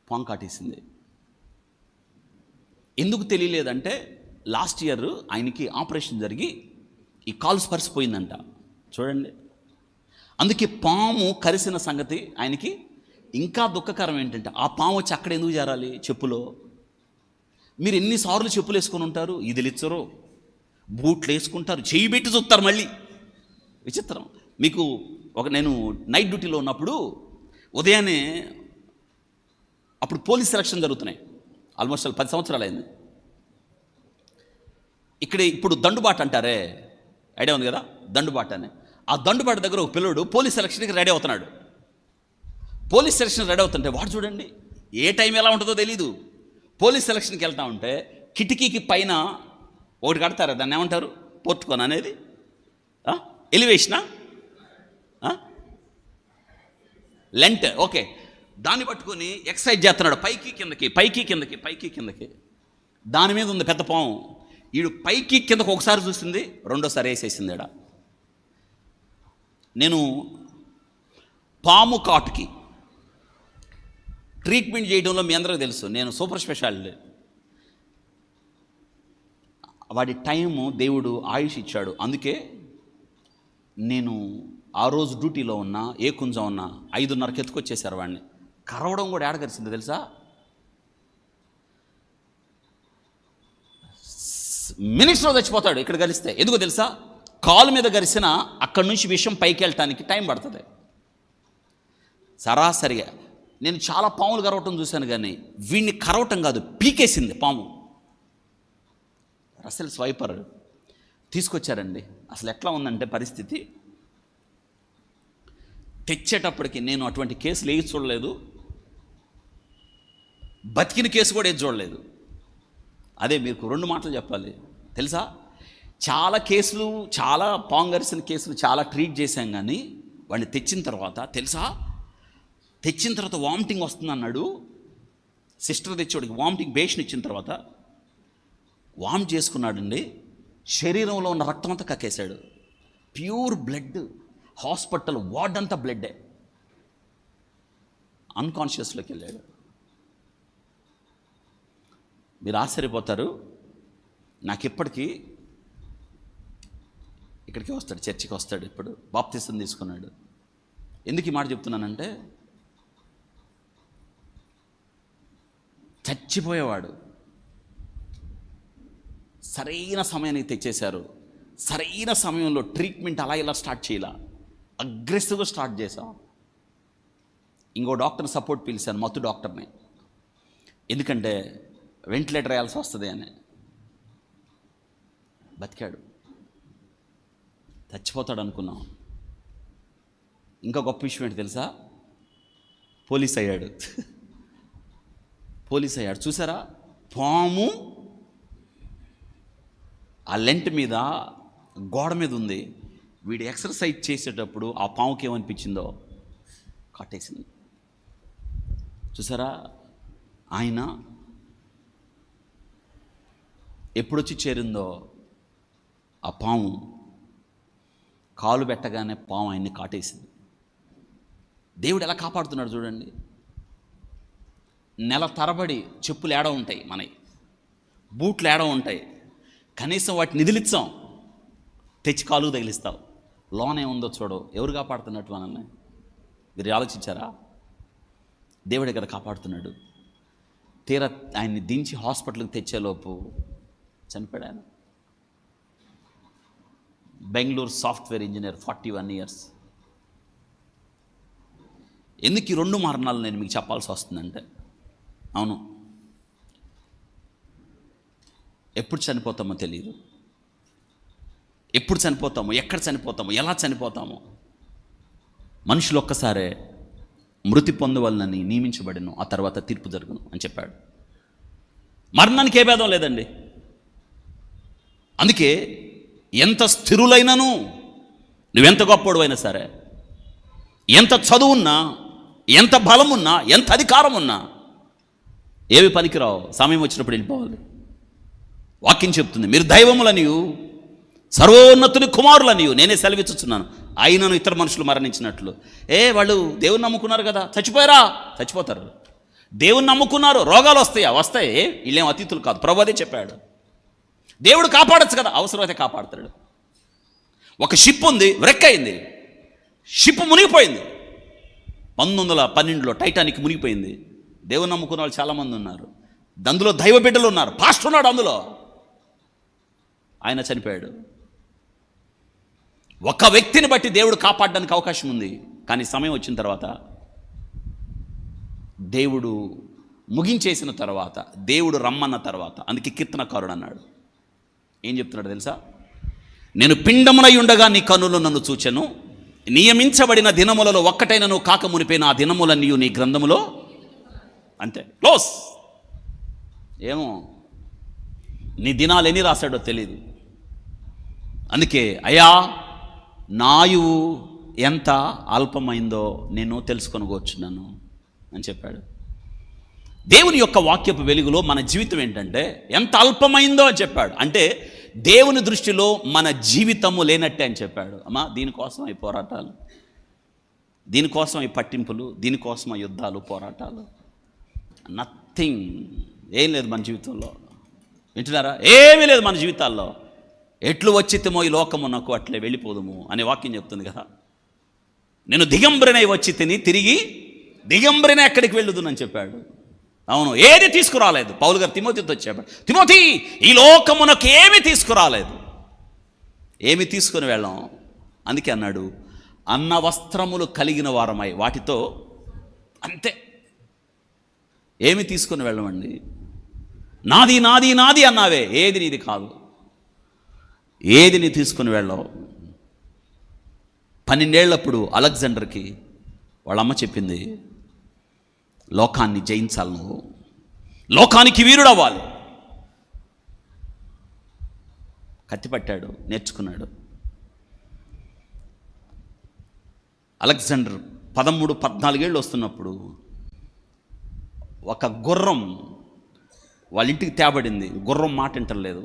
పాము కాటేసింది. ఎందుకు తెలియలేదంటే, లాస్ట్ ఇయర్ ఆయనకి ఆపరేషన్ జరిగి ఈ కాలు స్పర్శపోయిందంట. చూడండి, అందుకే పాము కరిసిన సంగతి ఆయనకి ఇంకా దుఃఖకరం. ఏంటంటే, ఆ పాము వచ్చి అక్కడ ఎందుకు చేరాలి? చెప్పులో. మీరు ఎన్నిసార్లు చెప్పులు వేసుకొని ఉంటారు, ఇదిలిచ్చరు, బూట్లు వేసుకుంటారు, చెయ్యి పెట్టి చూస్తారు. మళ్ళీ విచిత్రం. మీకు నేను నైట్ డ్యూటీలో ఉన్నప్పుడు ఉదయాన్నే, అప్పుడు పోలీస్ సెలక్షన్ జరుగుతున్నాయి, ఆల్మోస్ట్ 10 సంవత్సరాలు అయింది. ఇక్కడ ఇప్పుడు దండుబాట అంటారే, ఐడియా ఉంది కదా, దండుబాట అని. ఆ దండుబాట దగ్గర ఒక పిల్లడు పోలీస్ సెలక్షన్కి రెడీ అవుతున్నాడు. పోలీస్ సెలక్షన్ రెడీ అవుతుంటే వాడు చూడండి, ఏ టైం ఎలా ఉంటుందో తెలీదు. పోలీస్ సెలక్షన్కి వెళ్తా ఉంటే కిటికీకి పైన ఒకటి కడతారు, దాన్ని ఏమంటారు, పోర్టుకోన్ అనేది, ఎలివేషనా, లెంట్, ఓకే, దాన్ని పట్టుకొని ఎక్సర్సైజ్ చేస్తున్నాడు, పైకి కిందకి పైకి కిందకి పైకి కిందకి. దాని మీద ఉంది పెద్ద పాము. వీడు పైకి కిందకు ఒకసారి చూసింది, రెండోసారి వేసేసింది. నేను పాము కాటుకి ట్రీట్మెంట్ చేయడంలో మీ అందరికీ తెలుసు, నేను సూపర్ స్పెషాలిటీ. వాడి టైము దేవుడు ఆయుష్ ఇచ్చాడు. అందుకే నేను ఆ రోజు డ్యూటీలో ఉన్నా, ఏ కుంజం ఉన్నా 5:30కి ఎత్తుకొచ్చేసారు వాడిని. కరవడం కూడా ఏడగరిసింది తెలుసా, మినిట్స్లో చచ్చిపోతాడు ఇక్కడ గరిస్తే. ఎందుకో తెలుసా, కాలు మీద గరిసిన అక్కడి నుంచి విషయం పైకి వెళ్ళటానికి టైం పడుతుంది సరాసరిగా. నేను చాలా పాములు కరవటం చూశాను, కానీ వీడిని కరవటం కాదు, పీకేసింది పాము. అసలు స్వైపర్ తీసుకొచ్చారండి. అసలు ఎట్లా ఉందంటే పరిస్థితి, తెచ్చేటప్పటికి నేను అటువంటి కేసులు ఏది చూడలేదు, బతికిన కేసు కూడా ఏది చూడలేదు. అదే మీకు 2 మాటలు చెప్పాలి తెలుసా, చాలా కేసులు, చాలా పాంగర్సిన కేసులు చాలా ట్రీట్ చేశాం, కానీ వాడిని తెచ్చిన తర్వాత తెలుసా, తెచ్చిన తర్వాత వామిటింగ్ వస్తుంది అన్నాడు. సిస్టర్ తెచ్చేవాడికి వామిటింగ్ బేషన్ ఇచ్చిన తర్వాత వామిట్ చేసుకున్నాడండి. శరీరంలో ఉన్న రక్తం అంతా కక్కేశాడు, ప్యూర్ బ్లడ్. హాస్పిటల్ వార్డ్ అంతా బ్లడ్డే. అన్కాన్షియస్లోకి వెళ్ళాడు. మీరు ఆశ్చర్యపోతారు, నాకు ఇప్పటికీ ఇక్కడికి వస్తాడు, చర్చికి వస్తాడు. ఇప్పుడు బాప్తిసం తీసుకున్నాడు. ఎందుకు ఈ మాట చెప్తున్నానంటే, చచ్చిపోయేవాడు సరైన సమయానికి తెచ్చేశారు. సరైన సమయంలో ట్రీట్మెంట్ అలా ఇలా స్టార్ట్ చేయాల, అగ్రెసివ్గా స్టార్ట్ చేసాం. ఇంకో డాక్టర్ని సపోర్ట్ పిలిచాను, మత్తు డాక్టర్ని, ఎందుకంటే వెంటిలేటర్ వేయాల్సి వస్తుంది అని. బతికాడు. చచ్చిపోతాడు అనుకున్నాం. ఇంకా గొప్ప విషయం ఏంటి తెలుసా, పోలీస్ అయ్యాడు. పోలీస్ అయ్యాడు. చూసారా, పాము ఆ లెంట్ మీద గోడ మీద ఉంది. వీడు ఎక్సర్సైజ్ చేసేటప్పుడు ఆ పాముకి ఏమనిపించిందో కట్టేసింది. చూసారా, ఆయన ఎప్పుడొచ్చి చేరిందో ఆ పాము, కాలు పెట్టగానే పాము ఆయన్ని కాటేసింది. దేవుడు ఎలా కాపాడుతున్నాడు చూడండి. నెల తరబడి చెప్పులు ఏడ ఉంటాయి, మనవి బూట్లు ఏడ ఉంటాయి, కనీసం వాటిని నిదిలిచ్చాం, తెచ్చి కాలుకు తగిలిస్తావు, లోనే ఉందో చూడవు. ఎవరు కాపాడుతున్నట్టు మనల్ని మీరు ఆలోచించారా? దేవుడు ఇక్కడ కాపాడుతున్నాడు. తీరా ఆయన్ని దించి హాస్పిటల్కి తెచ్చేలోపు చనిపోయాడు ఆయన. Bengaluru software engineer, 41 years. ఎందుకు ఈ 2 మరణాలు నేను మీకు చెప్పాల్సి వస్తుందంటే, అవును, ఎప్పుడు చనిపోతామో తెలియదు. ఎప్పుడు చనిపోతామో, ఎక్కడ చనిపోతామో, ఎలా చనిపోతామో. మనుషులు ఒక్కసారే మృతి పొందవలనని నియమించబడిను, ఆ తర్వాత తీర్పు జరుగును అని చెప్పాడు. మరణానికి ఏ భేదం లేదండి. అందుకే ఎంత స్థిరులైనను, నువ్వెంత గొప్పవాడివైనా సరే, ఎంత చదువున్నా, ఎంత బలమున్నా, ఎంత అధికారం ఉన్నా ఏవి పనికిరావు. సమయం వచ్చినప్పుడు వెళ్ళిపోవాలి. వాక్యం చెప్తుంది, మీరు దైవములనియు సర్వోన్నతుని కుమారులనియు నేనే సెలవిచ్చుచున్నాను, అయినను ఇతర మనుషులు మరణించినట్లు. వాళ్ళు దేవుని నమ్ముకున్నారు కదా, చచ్చిపోయారా? చచ్చిపోతారు. దేవుని నమ్ముకున్నారు, రోగాలు వస్తాయా? వస్తాయి. వీళ్ళేం అతిథులు కాదు, ప్రభు అదే చెప్పాడు. దేవుడు కాపాడచ్చు కదా, అవసరమైతే కాపాడతాడు. ఒక షిప్ ఉంది, వ్రెక్ అయింది, షిప్ మునిగిపోయింది. 1912లో టైటానిక్ మునిగిపోయింది. దేవుని నమ్ముకున్న వాళ్ళు చాలామంది ఉన్నారు, అందులో దైవ బిడ్డలు ఉన్నారు, పాస్టర్ ఉన్నాడు అందులో. ఆయన చనిపోయాడు. ఒక వ్యక్తిని బట్టి దేవుడు కాపాడడానికి అవకాశం ఉంది, కానీ సమయం వచ్చిన తర్వాత దేవుడు ముగించేసిన తర్వాత, దేవుడు రమ్మన్న తర్వాత, అందుకే కీర్తనకారుడు అన్నాడు, ఏం చెప్తున్నాడు తెలుసా? నేను పిండమునై ఉండగా నీ కన్నులు నన్ను చూచెను, నియమించబడిన దినములలో ఒక్కటైనను కాక మునిపోయిన ఆ దినములన్నీ నీ గ్రంథములో. అంతే, క్లోజ్. ఏమో నీ దినాలు ఎన్ని రాశాడో తెలియదు. అందుకే అయ్యా నాయువు ఎంత అల్పమైందో నేను తెలుసుకొనగొచ్చున్నాను అని చెప్పాడు. దేవుని యొక్క వాక్యపు వెలుగులో మన జీవితం ఏంటంటే ఎంత అల్పమైందో అని చెప్పాడు. అంటే దేవుని దృష్టిలో మన జీవితము లేనట్టే అని చెప్పాడు. అమ్మా, దీనికోసం ఈ పోరాటాలు, దీనికోసం ఈ పట్టింపులు, దీనికోసం ఈ యుద్ధాలు, పోరాటాలు, నథింగ్. ఏం లేదు మన జీవితంలో. వింటున్నారా? ఏమీ లేదు మన జీవితాల్లో. ఎట్లు వచ్చితేమో ఈ లోకమునకు అట్లే వెళ్ళిపోదుము అనే వాక్యం చెప్తుంది కదా. నేను దిగంబరినై వచ్చి తిని తిరిగి దిగంబరిన ఎక్కడికి వెళ్ళుదునని చెప్పాడు. అవును, ఏది తీసుకురాలేదు. పౌలు గారు తిమోతితో చెప్పాడు, తిమోతి ఈ లోకమునకు ఏమీ తీసుకురాలేదు, ఏమి తీసుకుని వెళ్ళాం. అందుకే అన్నాడు, అన్న వస్త్రములు కలిగిన వారమై వాటితో, అంతే, ఏమి తీసుకుని వెళ్ళమండి. నాది నాది నాది అన్నావే, ఏది నీది కాదు, ఏది నీ తీసుకుని వెళ్ళావు. 12 ఏళ్ళప్పుడు అలెగ్జాండర్కి వాళ్ళమ్మ చెప్పింది, లోకాన్ని జయించాలి, నువ్వు లోకానికి వీరుడు అవ్వాలి. కత్తి పట్టాడు, నేర్చుకున్నాడు. అలెగ్జాండర్ 13-14 ఏళ్ళు వస్తున్నప్పుడు ఒక గుర్రం వాళ్ళ ఇంటికి తేబడింది. గుర్రం మాట వింటలేదు.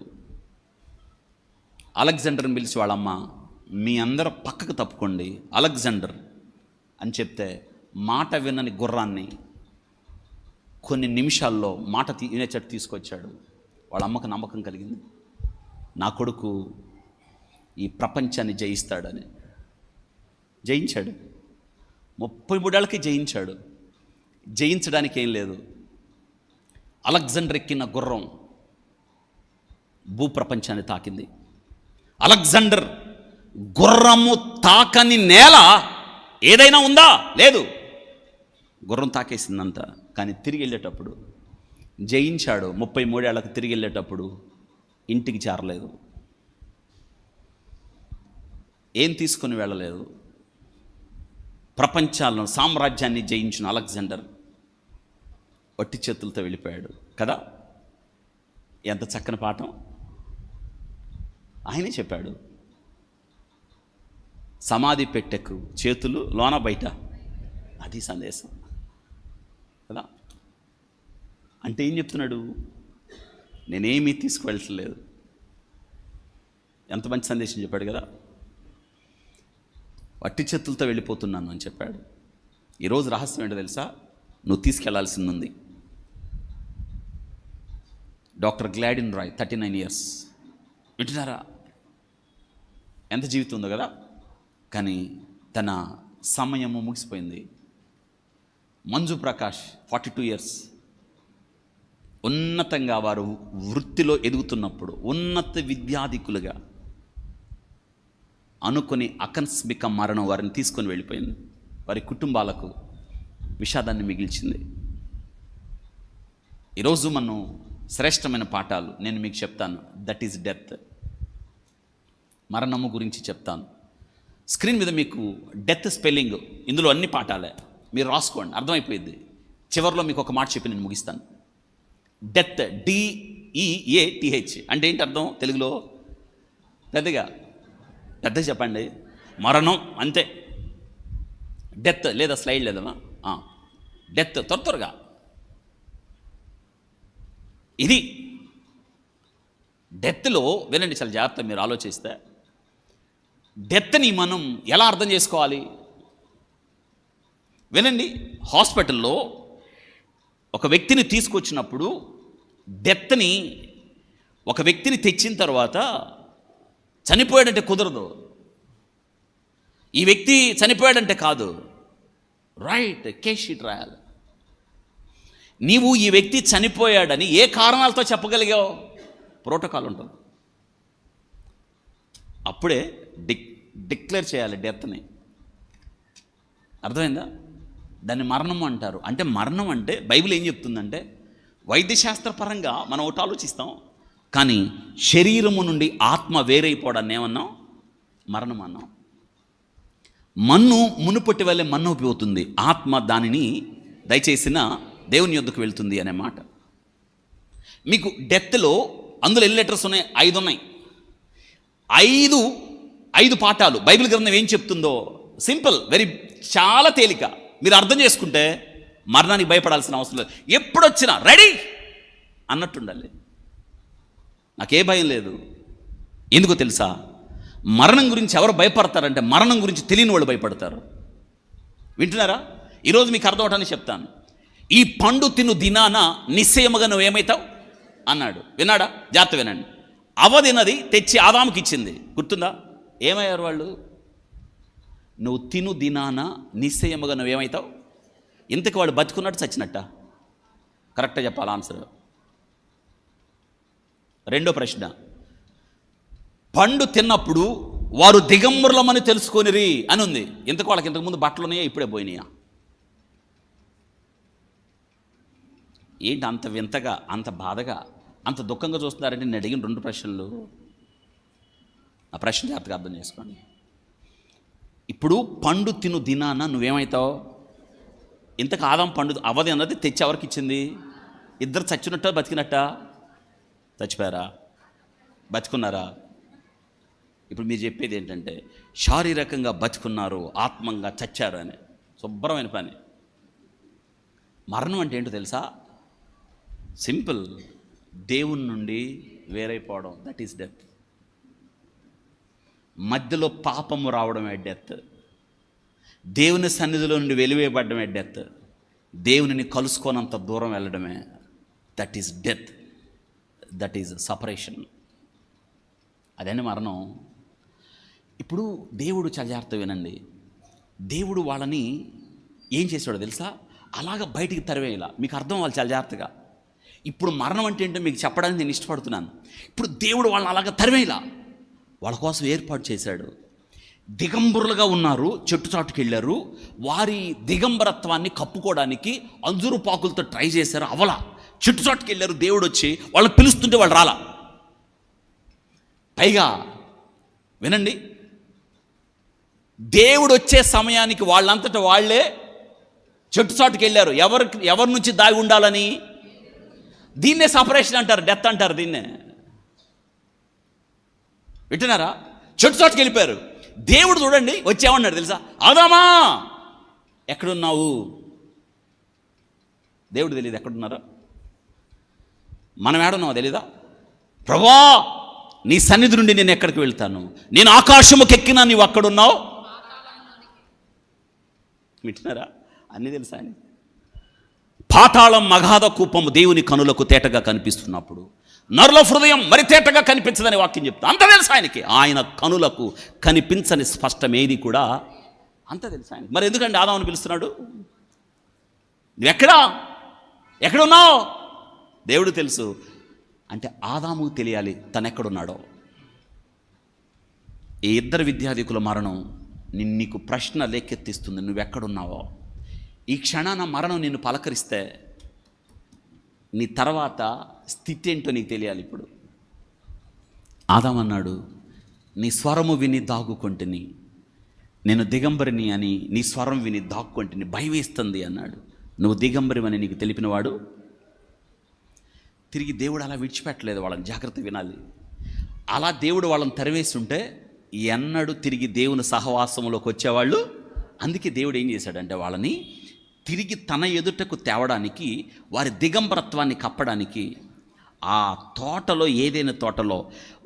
అలెగ్జాండర్ని పిలిచి వాళ్ళమ్మ, మీ అందరూ పక్కకు తప్పుకోండి అలెగ్జాండర్ అని చెప్తే, మాట వినని గుర్రాన్ని కొన్ని నిమిషాల్లో మాట వినేచట్టు తీసుకొచ్చాడు. వాళ్ళ అమ్మకు నమ్మకం కలిగింది, నా కొడుకు ఈ ప్రపంచాన్ని జయిస్తాడని. జయించాడు. 33 ఏళ్ళకి జయించాడు. జయించడానికి ఏం లేదు. అలెగ్జాండర్ ఎక్కిన గుర్రం భూప్రపంచాన్ని తాకింది. అలెగ్జాండర్ గుర్రము తాకని నేల ఏదైనా ఉందా? లేదు. గుర్రం తాకేసిందంతా. కానీ తిరిగి వెళ్ళేటప్పుడు జయించాడు. 33 ఏళ్ళకి తిరిగి వెళ్ళేటప్పుడు ఇంటికి చేరలేదు. ఏం తీసుకుని వెళ్ళలేదు. ప్రపంచాలను, సామ్రాజ్యాన్ని జయించిన అలెగ్జాండర్ వట్టి చేతులతో వెళ్ళిపోయాడు కదా. ఎంత చక్కని పాఠం ఆయనే చెప్పాడు. సమాధి పెట్టెకు చేతులు లోన బయట, అది సందేశం కదా. అంటే ఏం చెప్తున్నాడు? నేనేమీ తీసుకువెళ్ళట్లేదు. ఎంత మంచి సందేశం చెప్పాడు కదా. వట్టి చేతులతో వెళ్ళిపోతున్నాను అని చెప్పాడు. ఈరోజు రహస్యం ఏంటో తెలుసా? నువ్వు తీసుకెళ్లాల్సింది ఉంది. Doctor Gladin Roy, 39 years. వింటున్నారా? ఎంత జీవితం ఉందో కదా. కానీ తన సమయము ముగిసిపోయింది. మంజు ప్రకాష్, 42 ఇయర్స్. ఉన్నతంగా వారు వృత్తిలో ఎదుగుతున్నప్పుడు ఉన్నత విద్యాధికులుగా అనుకుని ఆకస్మిక మరణం వారిని తీసుకొని వెళ్ళిపోయింది. వారి కుటుంబాలకు విషాదాన్ని మిగిల్చింది. ఈరోజు మనం శ్రేష్టమైన పాఠాలు నేను మీకు చెప్తాను. That is death. మరణము గురించి చెప్తాను. స్క్రీన్ మీద మీకు డెత్ స్పెల్లింగ్, ఇందులో అన్ని పాఠాలే, మీరు రాసుకోండి, అర్థమైపోయింది. చివరిలో మీకు ఒక మాట చెప్పి నేను ముగిస్తాను. డెత్, DEATH అంటే ఏంటి అర్థం తెలుగులో? పెద్దగా చెప్పండి. మరణం, అంతే. డెత్ లేదా స్లైడ్ లేదమ్మా. డెత్, త్వరగా. ఇది డెత్లో వినండి, చాలా జాగ్రత్త మీరు ఆలోచిస్తే. డెత్ని మనం ఎలా అర్థం చేసుకోవాలి? వినండి. హాస్పిటల్లో ఒక వ్యక్తిని తీసుకొచ్చినప్పుడు డెత్ని, ఒక వ్యక్తిని తెచ్చిన తర్వాత చనిపోయాడంటే కుదరదు. ఈ వ్యక్తి చనిపోయాడంటే కాదు, రైట్, కేస్ షీట్ రాయాలి. నీవు ఈ వ్యక్తి చనిపోయాడని ఏ కారణాలతో చెప్పగలిగావు? ప్రోటోకాల్ ఉంటుంది. అప్పుడే డిక్లేర్ చేయాలి డెత్ని. అర్థమైందా? దాన్ని మరణం అంటారు. అంటే మరణం అంటే బైబిల్ ఏం చెప్తుందంటే, వైద్యశాస్త్రపరంగా మనం ఒకటి ఆలోచిస్తాం, కానీ శరీరము నుండి ఆత్మ వేరైపోవడాన్ని ఏమన్నాం? మరణం అన్నాం. మన్ను మునుపటి వల్లే మన్ను పోతుంది, ఆత్మ దానిని దయచేసిన దేవుని యొద్దకు వెళ్తుంది అనే మాట. మీకు డెత్లో అందులో ఎన్ని లెటర్స్ ఉన్నాయి? 5 ఉన్నాయి. 5 పాఠాలు బైబిల్ గ్రంథం ఏం చెప్తుందో సింపుల్, చాలా తేలిక. మీరు అర్థం చేసుకుంటే మరణానికి భయపడాల్సిన అవసరం లేదు. ఎప్పుడొచ్చినా రెడీ అన్నట్టుండాలి. నాకే భయం లేదు. ఎందుకో తెలుసా? మరణం గురించి ఎవరు భయపడతారంటే, మరణం గురించి తెలియని వాళ్ళు భయపడతారు. వింటున్నారా? ఈరోజు మీకు అర్థం అవటానికి చెప్తాను. ఈ పండు తిను దినాన నిశ్చయముగా నువ్వేమవుతావు అన్నాడు. విన్నాడా? జాగ్రత్త వినండి. అవదినది తెచ్చి ఆదాముకి ఇచ్చింది. గుర్తుందా? ఏమయ్యారు వాళ్ళు? నువ్వు తిను దినాన నిశ్చయముగా నువ్వేమవుతావు. ఇంతకు వాడు బతుకున్నట్టు చచ్చినట్ట? కరెక్ట్గా చెప్పాలి ఆన్సర్. రెండో ప్రశ్న, పండు తిన్నప్పుడు వారు దిగంబరులమని తెలుసుకొనిరి అని ఉంది. ఇంతకు వాళ్ళకి ఇంతకుముందు బట్టలు ఉన్నాయా? ఇప్పుడే పోయినాయా? ఏంటి అంత వింతగా, అంత బాధగా, అంత దుఃఖంగా చూస్తున్నారంటే నేను అడిగిన 2 ప్రశ్నలు. ఆ ప్రశ్న జాగ్రత్తగా అర్థం చేసుకోండి. ఇప్పుడు పండు తిను దినాన నువ్వేమవుతావు? ఇంతకు ఆదాం పండు అవది అన్నది తెచ్చి ఎవరికి ఇచ్చింది? ఇద్దరు చచ్చినట్ట బతికినట్ట? చచ్చిపోయారా? బతుకున్నారా? ఇప్పుడు మీరు చెప్పేది ఏంటంటే శారీరకంగా బతుకున్నారు, ఆత్మంగా చచ్చారు అని. శుభ్రమైన పని. మరణం అంటే ఏంటో తెలుసా? సింపుల్, దేవుని నుండి వేరైపోవడం. That is death. మధ్యలో పాపము రావడమే డెత్. దేవుని సన్నిధిలో నుండి వెలివేయబడమే డెత్. దేవునిని కలుసుకోనంత దూరం వెళ్ళడమే that is death. That is separation. అదేనా మరణం. ఇప్పుడు దేవుడు చాలా జాగ్రత్త వినండి. దేవుడు వాళ్ళని ఏం చేశాడో తెలుసా? అలాగ బయటికి తరివేయాల. మీకు అర్థం అవ్వాలి చాలా జాగ్రత్తగా. ఇప్పుడు మరణం అంటే ఏంటో మీకు చెప్పడానికి నేను ఇష్టపడుతున్నాను. ఇప్పుడు దేవుడు వాళ్ళని అలాగ తరివేయాల, వాళ్ళ కోసం ఏర్పాటు చేశాడు. దిగంబరులుగా ఉన్నారు, చెట్టు చాటుకు వెళ్ళారు. వారి దిగంబరత్వాన్ని కప్పుకోవడానికి అంజూరు పాకులతో ట్రై చేశారు. అవలా చెట్టు చాటుకు వెళ్ళారు. దేవుడు వచ్చి వాళ్ళని పిలుస్తుంటే వాళ్ళు రాలా. పైగా వినండి, దేవుడు వచ్చే సమయానికి వాళ్ళంతటా వాళ్ళే చెట్టు చాటుకు వెళ్ళారు. ఎవరి నుంచి దాగి ఉండాలని? దీన్నే సపరేషన్ అంటారు, డెత్ అంటారు దీన్నే. వింటున్నారా? చెట్టు చాటుకు వెళ్ళిపోయారు. దేవుడు చూడండి వచ్చేమన్నాడు తెలుసా? ఆదామా ఎక్కడున్నావు? దేవుడు తెలియదు ఎక్కడున్నారో. మనం ఏడున్నావో తెలీదా? ప్రభువా నీ సన్నిధి నుండి నేను ఎక్కడికి వెళ్తాను? నేను ఆకాశముకి ఎక్కినా నీవు అక్కడున్నావు. వింటున్నారా? అన్నీ తెలుసా అని. పాతాళం మగాధ కూపము దేవుని కనులకు తేటగా కనిపిస్తున్నప్పుడు నరుల హృదయం మరి తేటగా కనిపించదని వాక్యం చెప్తా. అంత తెలుసు ఆయనకి. ఆయన కనులకు కనిపించని స్పష్టమేది కూడా అంత తెలుసు ఆయనకి. మరి ఎందుకంటే ఆదాముని పిలుస్తున్నాడు? ఎక్కడున్నావు? దేవుడు తెలుసు. అంటే ఆదాముకు తెలియాలి తను ఎక్కడున్నాడో. ఈ 2 విద్యార్థికుల మరణం నీకు ప్రశ్న లేకెత్తిస్తుంది. నువ్వెక్కడున్నావో. ఈ క్షణాన మరణం నిన్ను పలకరిస్తే నీ తర్వాత స్థితి ఏంటో నీకు తెలియాలి. ఇప్పుడు ఆదాం అన్నాడు, నీ స్వరము విని దాగుకొంటిని, నేను దిగంబరిని అని నీ స్వరం విని దాక్కొంటిని, భయం వేస్తుంది అన్నాడు. నువ్వు దిగంబరివని నీకు తెలిపినవాడు. తిరిగి దేవుడు అలా విడిచిపెట్టలేదు వాళ్ళని. జాగ్రత్త వినాలి. అలా దేవుడు వాళ్ళని తరివేస్తుంటే ఎన్నడూ తిరిగి దేవుని సహవాసంలోకి వచ్చేవాళ్ళు. అందుకే దేవుడు ఏం చేశాడంటే వాళ్ళని తిరిగి తన ఎదుటకు తేవడానికి, వారి దిగంబరత్వాన్ని కప్పడానికి ఆ తోటలో, ఏదైనా తోటలో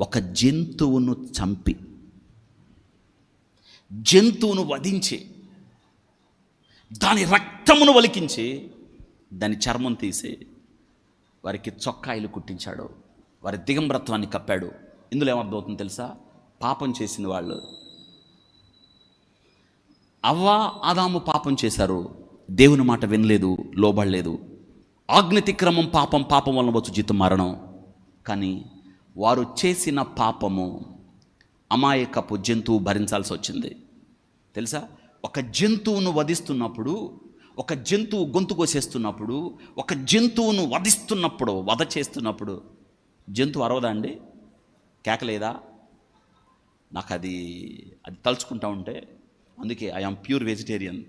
ఒక జంతువును చంపి, జంతువును వధించి, దాని రక్తమును వలికించి, దాని చర్మం తీసి వారికి చొక్కాయిలు కుట్టించాడు. వారి దిగంబరత్వాన్ని కప్పాడు. ఇందులో ఏమర్థమవుతుందో తెలుసా? పాపం చేసిన వాళ్ళు. అవ్వ ఆదాము పాపం చేశారు. దేవుని మాట వినలేదు, లోబడలేదు. ఆజ్ఞాతిక్రమం పాపం, పాపం వలన వచ్చు జీతం మరణం. కానీ వారు చేసిన పాపము అమాయకపు జంతువు భరించాల్సి వచ్చింది. తెలుసా? ఒక జంతువును వధిస్తున్నప్పుడు ఒక జంతువు గొంతు కోసేస్తున్నప్పుడు, ఒక జంతువును వధ చేస్తున్నప్పుడు జంతువు అరవదా అండి? కేకలేదా? నాకు అది తలుచుకుంటా ఉంటే, అందుకే I'm pure vegetarian,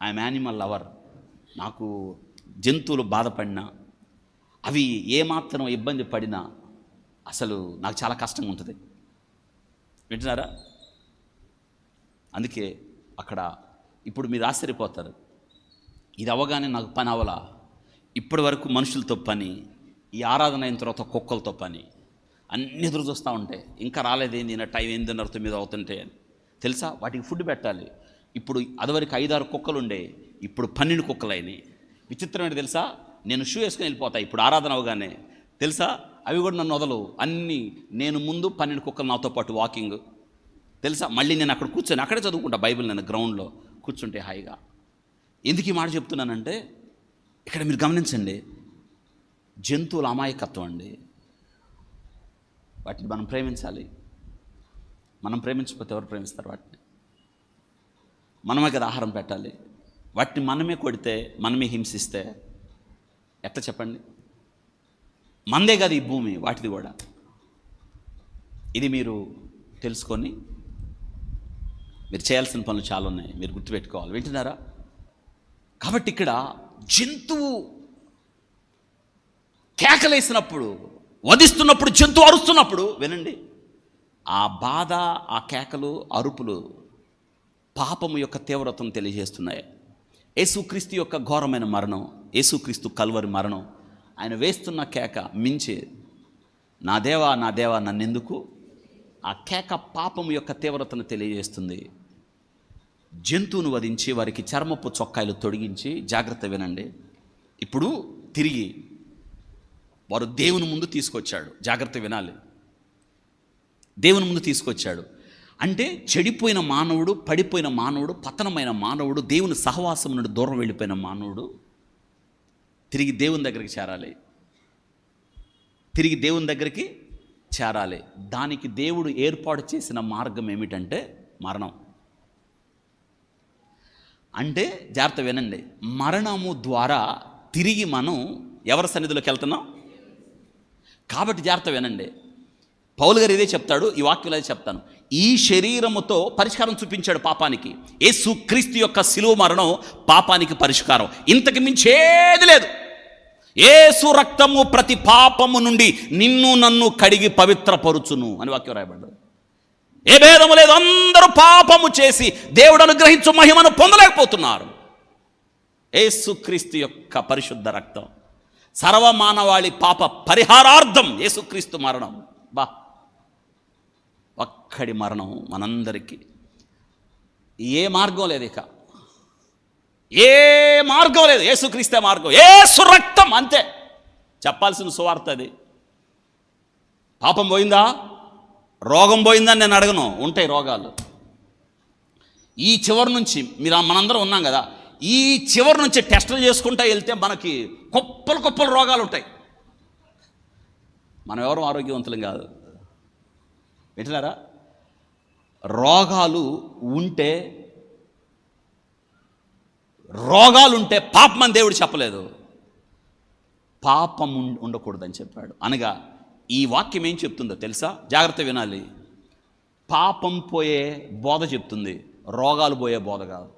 I'm animal lover. నాకు జంతువులు బాధపడినా, అవి ఏమాత్రం ఇబ్బంది పడినా అసలు నాకు చాలా కష్టంగా ఉంటుంది. వింటున్నారా? అందుకే అక్కడ ఇప్పుడు మీరు ఆశ్చర్యపోతారు, ఇది అవ్వగానే నాకు పని అవలా, ఇప్పటి వరకు మనుషులతో పని, ఈ ఆరాధన అయిన తర్వాత కుక్కలతో పని, అన్ని ఎదురు చూస్తూ ఉంటాయి, ఇంకా రాలేదేంది, నా టైం 8:30 అవుతుంటే అని. తెలుసా? వాటికి ఫుడ్ పెట్టాలి. ఇప్పుడు అదివరకు 5-6 కుక్కలు ఉండే, ఇప్పుడు 12 కుక్కలు అయినాయి. విచిత్రమైన తెలుసా, నేను షూ వేసుకొని వెళ్ళిపోతా ఇప్పుడు ఆరాధన అవగానే. తెలుసా? అవి కూడా నన్ను వదలవు అన్నీ. నేను ముందు 12 కుక్కలు నాతో పాటు వాకింగ్. తెలుసా? మళ్ళీ నేను అక్కడ కూర్చొని అక్కడే చదువుకుంటా బైబిల్, నేను గ్రౌండ్లో కూర్చుంటే హాయిగా. ఎందుకు ఈ మాట చెప్తున్నానంటే, ఇక్కడ మీరు గమనించండి, జంతువుల అమాయకత్వం అండి. వాటిని మనం ప్రేమించాలి. మనం ప్రేమించకపోతే ఎవరు ప్రేమిస్తారు వాటిని? మనమే కదా ఆహారం పెట్టాలి. వాటిని మనమే కొడితే, మనమే హింసిస్తే ఎట్లా చెప్పండి? మందే కదా ఈ భూమి, వాటిది కూడా. ఇది మీరు తెలుసుకొని మీరు చేయాల్సిన పనులు చాలా ఉన్నాయి, మీరు గుర్తుపెట్టుకోవాలి. వింటున్నారా? కాబట్టి ఇక్కడ జంతువు కేకలేసినప్పుడు, వధిస్తున్నప్పుడు, జంతువు అరుస్తున్నప్పుడు వినండి, ఆ బాధ, ఆ కేకలు, అరుపులు పాపము యొక్క తీవ్రతను తెలియజేస్తున్నాయి. యేసుక్రీస్తు యొక్క ఘోరమైన మరణం, యేసుక్రీస్తు కల్వరి మరణం, ఆయన వేస్తున్న కేక మించి, నా దేవా నా దేవా నన్నెందుకు, ఆ కేక పాపము యొక్క తీవ్రతను తెలియజేస్తుంది. జంతువును వధించి వారికి చర్మపు చొక్కాయలు తొడిగించి, జాగ్రత్త వినండి, ఇప్పుడు తిరిగి వారు దేవుని ముందు తీసుకొచ్చాడు. జాగ్రత్త వినాలి, దేవుని ముందు తీసుకొచ్చాడు అంటే చెడిపోయిన మానవుడు, పడిపోయిన మానవుడు, పతనమైన మానవుడు, దేవుని సహవాసం నుండి దూరం వెళ్ళిపోయిన మానవుడు తిరిగి దేవుని దగ్గరికి చేరాలి. తిరిగి దేవుని దగ్గరికి చేరాలి. దానికి దేవుడు ఏర్పాటు చేసిన మార్గం ఏమిటంటే మరణం. అంటే జాగ్రత్త వినండి, మరణము ద్వారా తిరిగి మనం ఎవరి సన్నిధిలోకి వెళ్తున్నాం? కాబట్టి జాగ్రత్త వినండి, పౌలు గారు ఇదే చెప్తాడు, ఈ వాక్యంలో చెప్తాను. ఈ శరీరముతో పరిష్కారం చూపించాడు పాపానికి. యేసుక్రీస్తు యొక్క శిలువ మరణం పాపానికి పరిష్కారం, ఇంతకు మించేది లేదు. యేసు రక్తము ప్రతి పాపము నుండి నిన్ను నన్ను కడిగి పవిత్రపరుచును అని వాక్యం రాయబడ్డది. ఏ భేదము లేదు, అందరూ పాపము చేసి దేవుడు అనుగ్రహించు మహిమను పొందలేకపోతున్నారు. యేసుక్రీస్తు యొక్క పరిశుద్ధ రక్తం, సర్వమానవాళి పాప పరిహారార్థం యేసుక్రీస్తు మరణం. ఒక్కడి మరణం మనందరికీ. ఏ మార్గం లేదు, ఇక ఏ మార్గం లేదు, యేసుక్రీస్తే మార్గం, యేసు రక్తం, అంతే. చెప్పాల్సిన సువార్త అది. పాపం పోయిందా, రోగం పోయిందని నేను అడగను, ఉంటాయి రోగాలు. ఈ చివరి నుంచి మనందరం ఉన్నాం కదా, ఈ చివరి నుంచి టెస్టులు చేసుకుంటా వెళ్తే మనకి కుప్పలు రోగాలు ఉంటాయి. మనం ఎవరు ఆరోగ్యవంతులం కాదు. వింటున్నారా? రోగాలు ఉంటే పాపం అని దేవుడు చెప్పలేదు, పాపం ఉండకూడదని చెప్పాడు. అనగా ఈ వాక్యం ఏం చెప్తుందో తెలుసా? జాగ్రత్త వినాలి. పాపం పోయే బోధ చెప్తుంది, రోగాలు పోయే బోధ కాదు.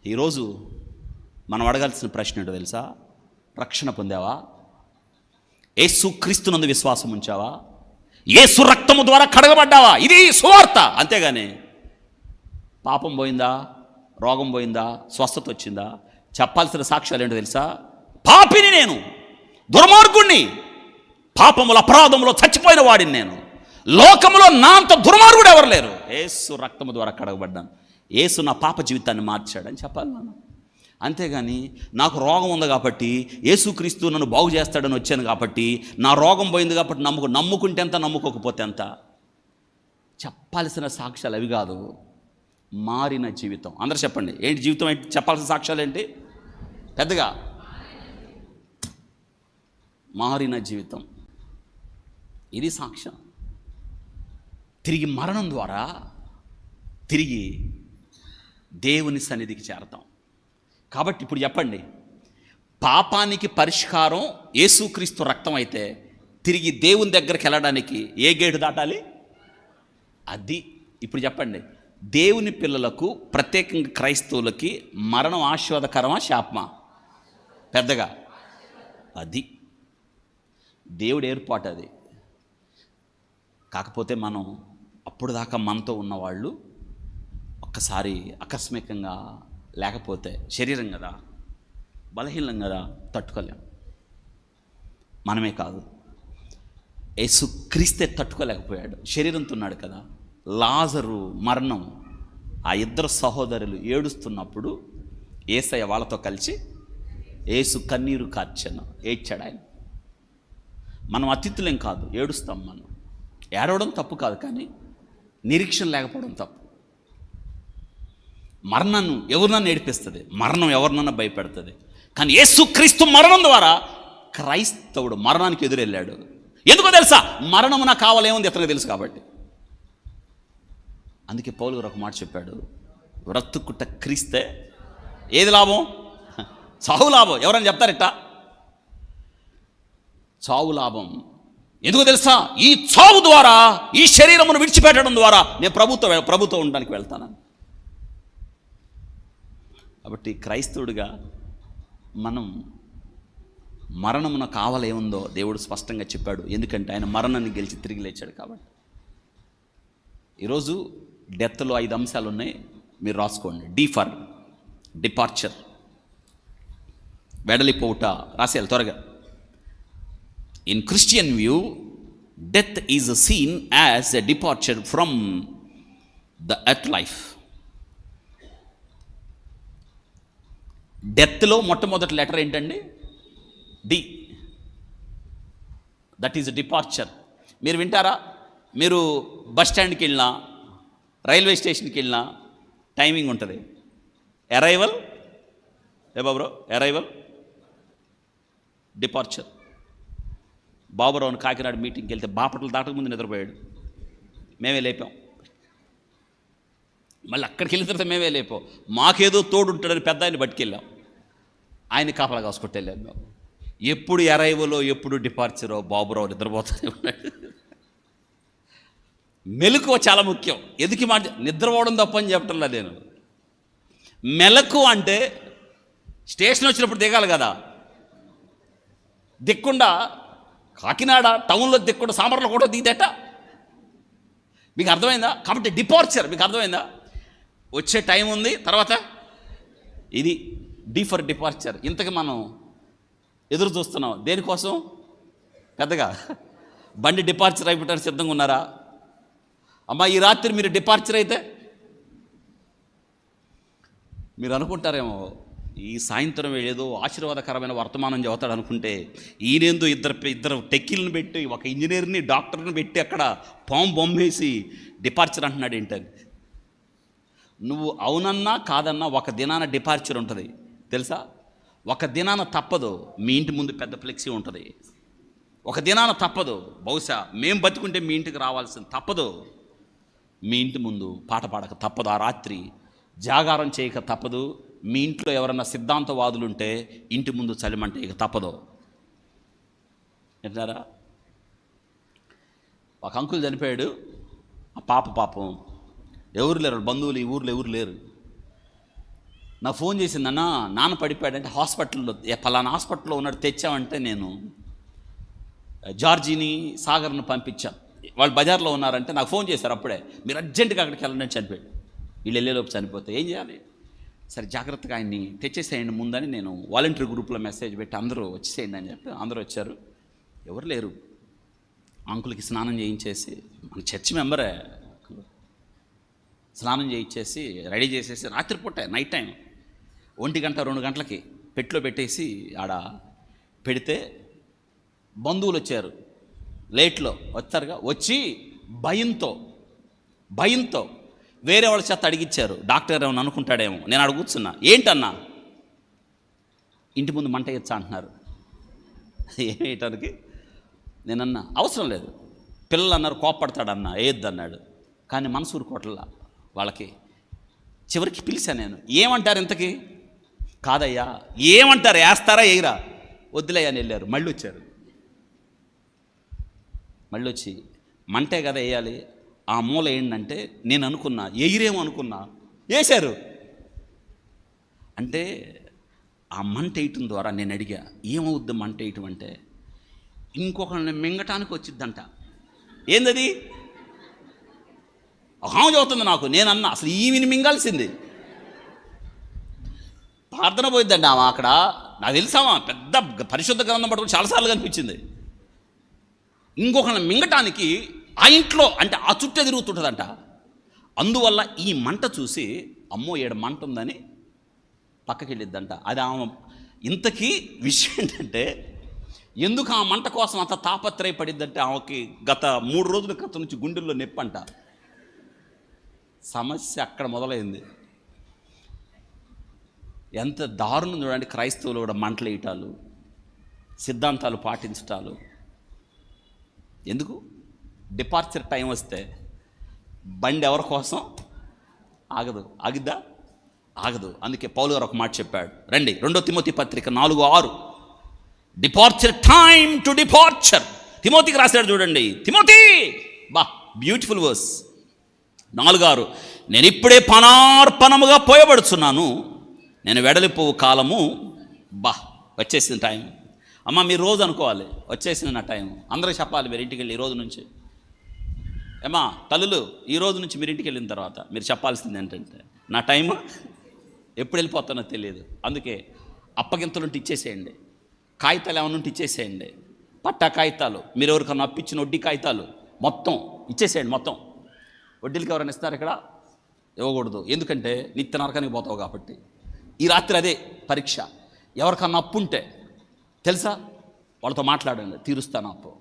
ఈరోజు మనం అడగాల్సిన ప్రశ్న ఏంటో తెలుసా? రక్షణ పొందావా? యేసుక్రీస్తునందు విశ్వాసం ఉంచావా? యేసు రక్తము ద్వారా కడగబడ్డావా? ఇది సువార్త. అంతేగాని పాపం పోయిందా, రోగం పోయిందా, స్వస్థత వచ్చిందా, చెప్పాల్సిన సాక్ష్యాలు ఏంటో తెలుసా? పాపిని నేను, దుర్మార్గుణ్ణి, పాపముల అపరాధములో చచ్చిపోయిన వాడిని నేను, లోకములో నా అంత దుర్మార్గుడు ఎవరు లేరు. యేసు రక్తము ద్వారా కడగబడ్డాను, యేసు నా పాప జీవితాన్ని మార్చాడని చెప్పాలి మనం. అంతేగాని నాకు రోగం ఉంది కాబట్టి యేసుక్రీస్తు నన్ను బాగు చేస్తాడని వచ్చాను కాబట్టి, నా రోగం పోయింది కాబట్టి నమ్ముకుంటే ఎంత, నమ్ముకోకపోతే ఎంత. చెప్పాల్సిన సాక్ష్యాలు అవి కాదు, మారిన జీవితం. అందరూ చెప్పండి, ఏంటి జీవితం ఏంటి? చెప్పాల్సిన సాక్ష్యాలు ఏంటి? పెద్దగా మారిన జీవితం, ఇది సాక్ష్యం. తిరిగి మరణం ద్వారా తిరిగి దేవుని సన్నిధికి చేరతాం. కాబట్టి ఇప్పుడు చెప్పండి, పాపానికి పరిష్కారం యేసుక్రీస్తు రక్తం అయితే తిరిగి దేవుని దగ్గరికి వెళ్ళడానికి ఏ గేటు దాటాలి? అది ఇప్పుడు చెప్పండి, దేవుని పిల్లలకు ప్రత్యేకంగా క్రైస్తవులకి మరణం ఆశీర్వాదకరమా శాపమా? పెద్దగా అది దేవుడు ఏర్పాటు అది. కాకపోతే మనం అప్పుడు దాకా మనతో ఉన్నవాళ్ళు ఒక్కసారి ఆకస్మికంగా లేకపోతే, శరీరం కదా, బలహీనం కదా, తట్టుకోలేం. మనమే కాదు, యేసుక్రీస్తే తట్టుకోలేకపోయాడు, శరీరంతో ఉన్నాడు కదా. లాజరు మరణం, ఆ ఇద్దరు సహోదరులు ఏడుస్తున్నప్పుడు యేసయ్య వాళ్ళతో కలిసి యేసు కన్నీరు కార్చెను, ఏడ్చాడు ఆయన. మనం అతిథులేం కాదు, ఏడుస్తాం. మనం ఏడవడం తప్పు కాదు, కానీ నిరీక్షణ లేకపోవడం తప్పు. మరణాన్ని ఎవరినన్నా ఏడిపిస్తుంది, మరణం ఎవరినన్నా భయపెడుతుంది. కానీ యేసుక్రీస్తు మరణం ద్వారా క్రైస్తవుడు మరణానికి ఎదురెళ్ళాడు. ఎందుకో తెలుసా? మరణము నాకు కావాలేముంది ఇతనికి తెలుసు కాబట్టి. అందుకే పౌలు గారు ఒక మాట చెప్పాడు, బ్రతుకుట క్రీస్తే ఏది లాభం? చావు లాభం. ఎవరైనా చెప్తారట? చావు లాభం. ఎందుకో తెలుసా? ఈ చావు ద్వారా, ఈ శరీరమును విడిచిపెట్టడం ద్వారా నేను ప్రభుత్వం ఉండడానికి వెళ్తాను. కాబట్టి క్రైస్తవుడిగా మనం మరణమున కావాలేముందో దేవుడు స్పష్టంగా చెప్పాడు. ఎందుకంటే ఆయన మరణాన్ని గెలిచి తిరిగి లేచాడు కాబట్టి. ఈరోజు డెత్లో 5 అంశాలు ఉన్నాయి, మీరు రాసుకోండి. డి ఫర్ డిపార్చర్, వెడలిపోవుట. రాసేయాలి త్వరగా. In Christian view, death is seen as a departure from the earth life. డెత్లో మొట్టమొదటి లెటర్ ఏంటండి? డి. That is departure. మీరు వింటారా? మీరు బస్ స్టాండ్కి వెళ్ళినా, రైల్వే స్టేషన్కి వెళ్ళినా టైమింగ్ ఉంటుంది. Arrival, Baburao, arrival, departure. బాబురావుని కాకినాడ మీటింగ్కి వెళ్తే బాపట్ల దాటకముందు నిద్రపోయాడు, మేమే లేపాం. మళ్ళీ అక్కడికి వెళ్ళిన తర్వాత మేమే లేపాం. మాకేదో తోడు ఉంటాడని పెద్ద ఆయన పట్టుకెళ్ళాం, ఆయన కాపలా కాసుకొట్టి వెళ్ళాం మేము. ఎప్పుడు అరైవలో ఎప్పుడు డిపార్చరో బాబురావు నిద్రపోతూనే ఉన్నాడు. మెలకువ చాలా ముఖ్యం. ఎందుకు మాట నిద్రపోవడం తప్పని చెప్పటంలా నేను. మెలకు అంటే స్టేషన్ వచ్చినప్పుడు దిగాలి కదా, దిక్కుండా కాకినాడ టౌన్లో దిక్కుండా సామర్లో కూడా దిగదట. మీకు అర్థమైందా? కాబట్టి డిపార్చర్ మీకు అర్థమైందా? వచ్చే టైం ఉంది, తర్వాత ఇది డి ఫర్ డిపార్చర్. ఇంతకు మనం ఎదురు చూస్తున్నాం దేనికోసం? పెద్దగా బండి డిపార్చర్ అయిపోవడానికి సిద్ధంగా ఉన్నారా? అమ్మా, ఈ రాత్రి మీరు డిపార్చర్ అయితే మీరు అనుకుంటారేమో, ఈ సాయంత్రం ఏదో ఆశీర్వాదకరమైన వర్తమానం చదువుతాడు అనుకుంటే, ఈయనేందో ఇద్దరు టెక్కిల్ని పెట్టి, ఒక ఇంజనీర్ని డాక్టర్ని పెట్టి అక్కడ బొమ్మేసి డిపార్చర్ అంటున్నాడు ఏంటని. నువ్వు అవునన్నా కాదన్నా ఒక దినాన డిపార్చర్ ఉంటుంది తెలుసా? ఒక దినాన తప్పదు, మీ ఇంటి ముందు పెద్ద ఫ్లెక్సీ ఉంటుంది. ఒక దినాన తప్పదు, బహుశా మేము బతుకుంటే మీ ఇంటికి రావాల్సింది తప్పదు. మీ ఇంటి ముందు పాట పాడక తప్పదు, ఆ రాత్రి జాగారం చేయక తప్పదు. మీ ఇంట్లో ఎవరన్నా సిద్ధాంతవాదులుంటే ఇంటి ముందు చలిమంటే ఇక తప్పదు. వింటారా? ఒక అంకుల్ చనిపోయాడు. ఆ పాపం ఎవరు లేరు, బంధువులు ఈ ఊర్లో ఎవరు లేరు. నాకు ఫోన్ చేసింది, నాన్న పడిపోయాడంటే హాస్పిటల్లో, పలానా హాస్పిటల్లో ఉన్నాడు, తెచ్చామంటే నేను జార్జీని సాగర్ను పంపించాను. వాళ్ళు బజార్లో ఉన్నారంటే నాకు ఫోన్ చేశారు అప్పుడే, మీరు అర్జెంటుగా అక్కడికి వెళ్ళండి చనిపోయాడు. వీళ్ళు వెళ్ళేలోపు చనిపోతే ఏం చేయాలి? సరే జాగ్రత్తగా ఆయన్ని తెచ్చేసేయండి ముందని నేను వాలంటరీ గ్రూప్లో మెసేజ్ పెట్టి అందరూ వచ్చేసేయండి అని చెప్పి అందరూ వచ్చారు. ఎవరు లేరు. అంకుల్కి స్నానం చేయించేసి, మన చర్చ్ మెంబరే, స్నానం చేయించేసి రెడీ చేసేసి రాత్రిపూట నైట్ టైం 1 గంట 2 గంటలకి పెట్టులో పెట్టేసి ఆడ పెడితే బంధువులు వచ్చారు. లేట్లో వచ్చారుగా, వచ్చి భయంతో వేరే వాళ్ళ చేత అడిగిచ్చారు. డాక్టర్ ఏమన్నా అనుకుంటాడేమో. నేను అక్కడ కూర్చున్నా, ఏంటన్నా ఇంటి ముందు మంట ఎచ్చా అంటున్నారు. ఏమేయటానికి నేనన్నా అవసరం లేదు, పిల్లలు అన్నారు కోప్పడతాడన్నా, వేయొద్దన్నాడు. కానీ మనసు ఊరుకోవట్లా వాళ్ళకి. చివరికి పిలిచాను నేను, ఏమంటారు ఇంతకీ? కాదయ్యా, ఏమంటారు, వేస్తారా వేయరా, వద్దులయ్యా అని వెళ్ళారు. మళ్ళీ వచ్చారు, మళ్ళీ వచ్చి మంటే కదా వేయాలి, ఆ మూల ఏంటంటే నేను అనుకున్నా ఎగిరేమో అనుకున్నా, వేశారు. అంటే ఆ మంట వేయటం ద్వారా నేను అడిగా, ఏమవుద్ది మంట వేయటం అంటే, ఇంకొకరిని మింగటానికి వచ్చిద్దంట. ఏందది? హామీ చదువుతుంది నాకు. నేనన్నా అసలు ఈవిని మింగాల్సింది. ప్రార్థన పోయిద్దండి ఆమె అక్కడ. నాకు తెలుసామా పెద్ద పరిశుద్ధ గ్రంథం పట్టుకుని చాలాసార్లు కనిపించింది. ఇంకొకరిని మింగటానికి ఆ ఇంట్లో అంటే ఆ చుట్టే తిరుగుతుంటుందంట. అందువల్ల ఈ మంట చూసి అమ్మో ఏడు మంట ఉందని పక్కకి వెళ్ళిద్దంట. అది ఆమె. ఇంతకీ విషయం ఏంటంటే, ఎందుకు ఆ మంట కోసం అంత తాపత్రయపడిద్దంటే, ఆమెకి గత 3 రోజుల క్రితం నుంచి గుండెల్లో నొప్పంట. సమస్య అక్కడ మొదలైంది. ఎంత దారుణం చూడండి. క్రైస్తవులు కూడా మంటలు వేయటాలు, సిద్ధాంతాలు పాటించటాలు. ఎందుకు? డిపార్చర్ టైం వస్తే బండి ఎవరి కోసం ఆగదు. ఆగిద్దా? ఆగదు. అందుకే పౌలు గారు ఒక మాట చెప్పాడు. రండి 2 తిమోతి పత్రిక 4:6. Departure time to departure. తిమోతికి రాశాడు చూడండి. తిమోతి, బా బ్యూటిఫుల్ వర్స్. 4:6. నేను ఇప్పుడే పనార్పణముగా పోయబడుచున్నాను, నేను వెడలిపోవు కాలము బా వచ్చేసిన టైం. అమ్మ మీరు రోజు అనుకోవాలి వచ్చేసిన నా టైం. అందరికి చెప్పాలి మీరు ఇంటికి వెళ్ళి ఈ రోజు నుంచి. ఏమా తల్లులు, ఈ రోజు నుంచి మీరు ఇంటికి వెళ్ళిన తర్వాత మీరు చెప్పాల్సింది ఏంటంటే, నా టైము ఎప్పుడు వెళ్ళిపోతానో తెలియదు. అందుకే అప్పగింతలుంటే ఇచ్చేసేయండి, కాగితాలు ఏమైనా ఉంటే ఇచ్చేసేయండి, పట్టా కాగితాలు, మీరు ఎవరికన్నా అప్పించిన వడ్డీ కాగితాలు మొత్తం ఇచ్చేసేయండి. మొత్తం వడ్డీలకి ఎవరైనా ఇస్తారు ఇక్కడ? ఇవ్వకూడదు. ఎందుకంటే నిత్య నరకానికి పోతావు కాబట్టి. ఈ రాత్రి అదే పరీక్ష. ఎవరికన్నా అప్పు ఉంటే తెలుసా, వాళ్ళతో మాట్లాడండి, తీరుస్తాను అప్పు.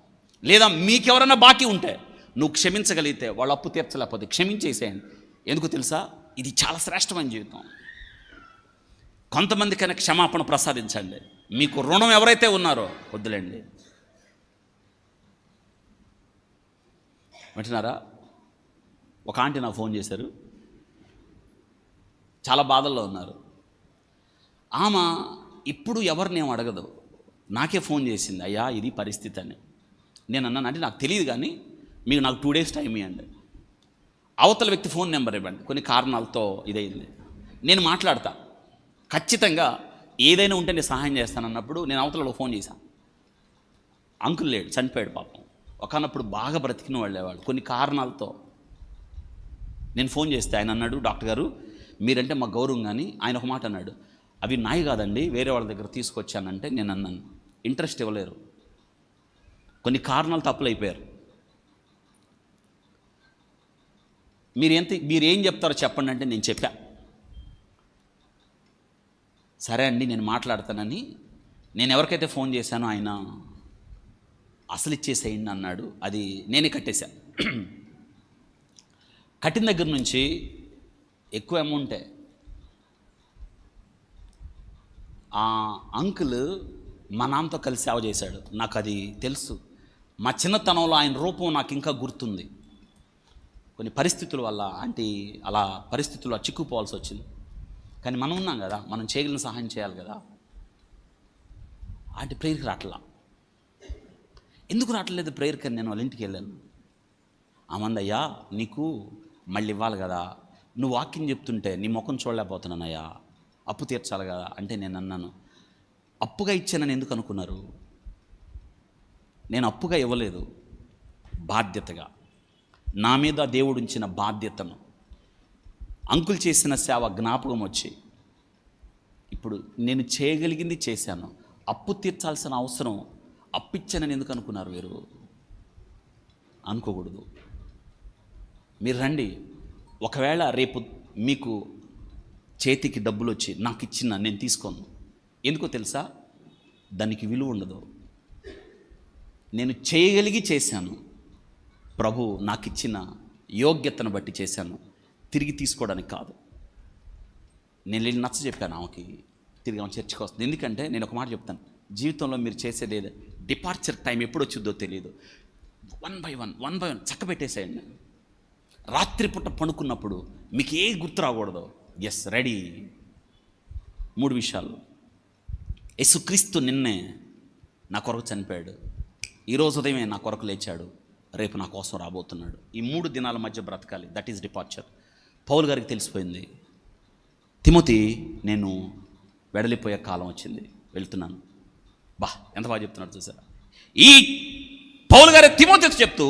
లేదా మీకెవరైనా బాకీ ఉంటే నువ్వు క్షమించగలిగితే, వాళ్ళ అప్పు తీర్చలేకపోతే క్షమించేసేయండి. ఎందుకు తెలుసా, ఇది చాలా శ్రేష్టమైన జీవితం. కొంతమందికైనా క్షమాపణ ప్రసాదించండి. మీకు రుణం ఎవరైతే ఉన్నారో వద్దులేండి. వింటున్నారా? ఒక ఆంటీ నాకు ఫోన్ చేశారు, చాలా బాధల్లో ఉన్నారు. ఆమె ఇప్పుడు ఎవరిని ఏం అడగదు, నాకే ఫోన్ చేసింది, అయ్యా ఇది పరిస్థితి అని. నేను అన్నాను, అంటే నాకు తెలియదు కానీ మీకు నాకు 2 days టైం ఇవ్వండి, అవతల వ్యక్తి ఫోన్ నెంబర్ ఇవ్వండి. కొన్ని కారణాలతో ఇదైంది. నేను మాట్లాడతా, ఖచ్చితంగా ఏదైనా ఉంటే నేను సహాయం చేస్తానన్నప్పుడు నేను అవతలలో ఫోన్ చేశాను. అంకుల్ లేడు, చనిపోయాడు పాపం. ఒకనప్పుడు బాగా బ్రతికిన వాళ్ళేవాళ్ళు. కొన్ని కారణాలతో నేను ఫోన్ చేస్తే ఆయన అన్నాడు, డాక్టర్ గారు మీరంటే మాకు గౌరవం. కానీ ఆయన ఒక మాట అన్నాడు, అవి నాయి కాదండి వేరే వాళ్ళ దగ్గర తీసుకొచ్చానంటే. నేను అన్నాను, ఇంట్రెస్ట్ ఇవ్వలేరు, కొన్ని కారణాలు తప్పులు అయిపోయారు. మీరేం చెప్తారో చెప్పండి అంటే నేను చెప్పా. సరే అండి నేను మాట్లాడతానని నేను ఎవరికైతే ఫోన్ చేశానో ఆయన అసలు ఇచ్చేసేయండి అన్నాడు. అది నేనే కట్టేశా. కట్టిన దగ్గర నుంచి ఎక్కువ అమౌంటే. ఆ అంకుల్ మా నాన్నతో కలిసి సేవ చేశాడు, నాకు అది తెలుసు. మా చిన్నతనంలో ఆయన రూపం నాకు ఇంకా గుర్తుంది. కొన్ని పరిస్థితుల వల్ల ఆంటీ అలా పరిస్థితుల్లో చిక్కుపోవాల్సి వచ్చింది. కానీ మనం ఉన్నాం కదా, మనం చేయగలిగిన సహాయం చేయాలి కదా. ఆంటీ ప్రేయర్కి రావట్లా. ఎందుకు రావట్లేదు ప్రేయర్కి అని నేను వాళ్ళ ఇంటికి వెళ్ళాను. ఆమందయ్యా నీకు మళ్ళీ ఇవ్వాలి కదా, నువ్వు వాక్యం చెప్తుంటే నీ ముఖం చూడలేకపోతున్నానయ్యా, అప్పు తీర్చాలి కదా అంటే. నేను అన్నాను, అప్పుగా ఇచ్చానని ఎందుకు అనుకున్నారు? నేను అప్పుగా ఇవ్వలేదు, బాధ్యతగా. నా మీద దేవుడు ఉంచిన బాధ్యతను, అంకుల్ చేసిన సేవ జ్ఞాపకం వచ్చి ఇప్పుడు నేను చేయగలిగింది చేశాను. అప్పు తీర్చాల్సిన అవసరం, అప్పిచ్చానని ఎందుకు అనుకున్నారు మీరు? అనుకోకూడదు. మీరు రండి, ఒకవేళ రేపు మీకు చేతికి డబ్బులు వచ్చి నాకు ఇచ్చిన నేను తీసుకోను. ఎందుకో తెలుసా, దానికి విలువ ఉండదు. నేను చేయగలిగి చేశాను, ప్రభు నాకు ఇచ్చిన యోగ్యతను బట్టి చేశాను, తిరిగి తీసుకోవడానికి కాదు. నేను వెళ్ళి నచ్చ చెప్పాను ఆమెకి, తిరిగి ఆమె చర్చకు వస్తుంది. ఎందుకంటే నేను ఒక మాట చెప్తాను, జీవితంలో మీరు చేసేది డిపార్చర్ టైం ఎప్పుడు వచ్చిందో తెలియదు. 1 by 1 చక్క పెట్టేసేయండి. రాత్రిపూట పడుకున్నప్పుడు మీకు ఏ గుర్తు రాకూడదు, ఎస్ రెడీ. 3 విషయాలు. యేసుక్రీస్తు నిన్నే నా కొరకు చనిపోయాడు, ఈరోజు ఉదయమే నా కొరకు లేచాడు, రేపు నా కోసం రాబోతున్నాడు. ఈ 3 దినాల మధ్య బ్రతకాలి. That is departure. పౌలు గారికి తెలిసిపోయింది, తిమోతి నేను వెడలిపోయే కాలం వచ్చింది, వెళ్తున్నాను. ఎంత బాగా చెప్తున్నాడు చూసారా. ఈ పౌలు గారి తిమోతితో చెప్తూ,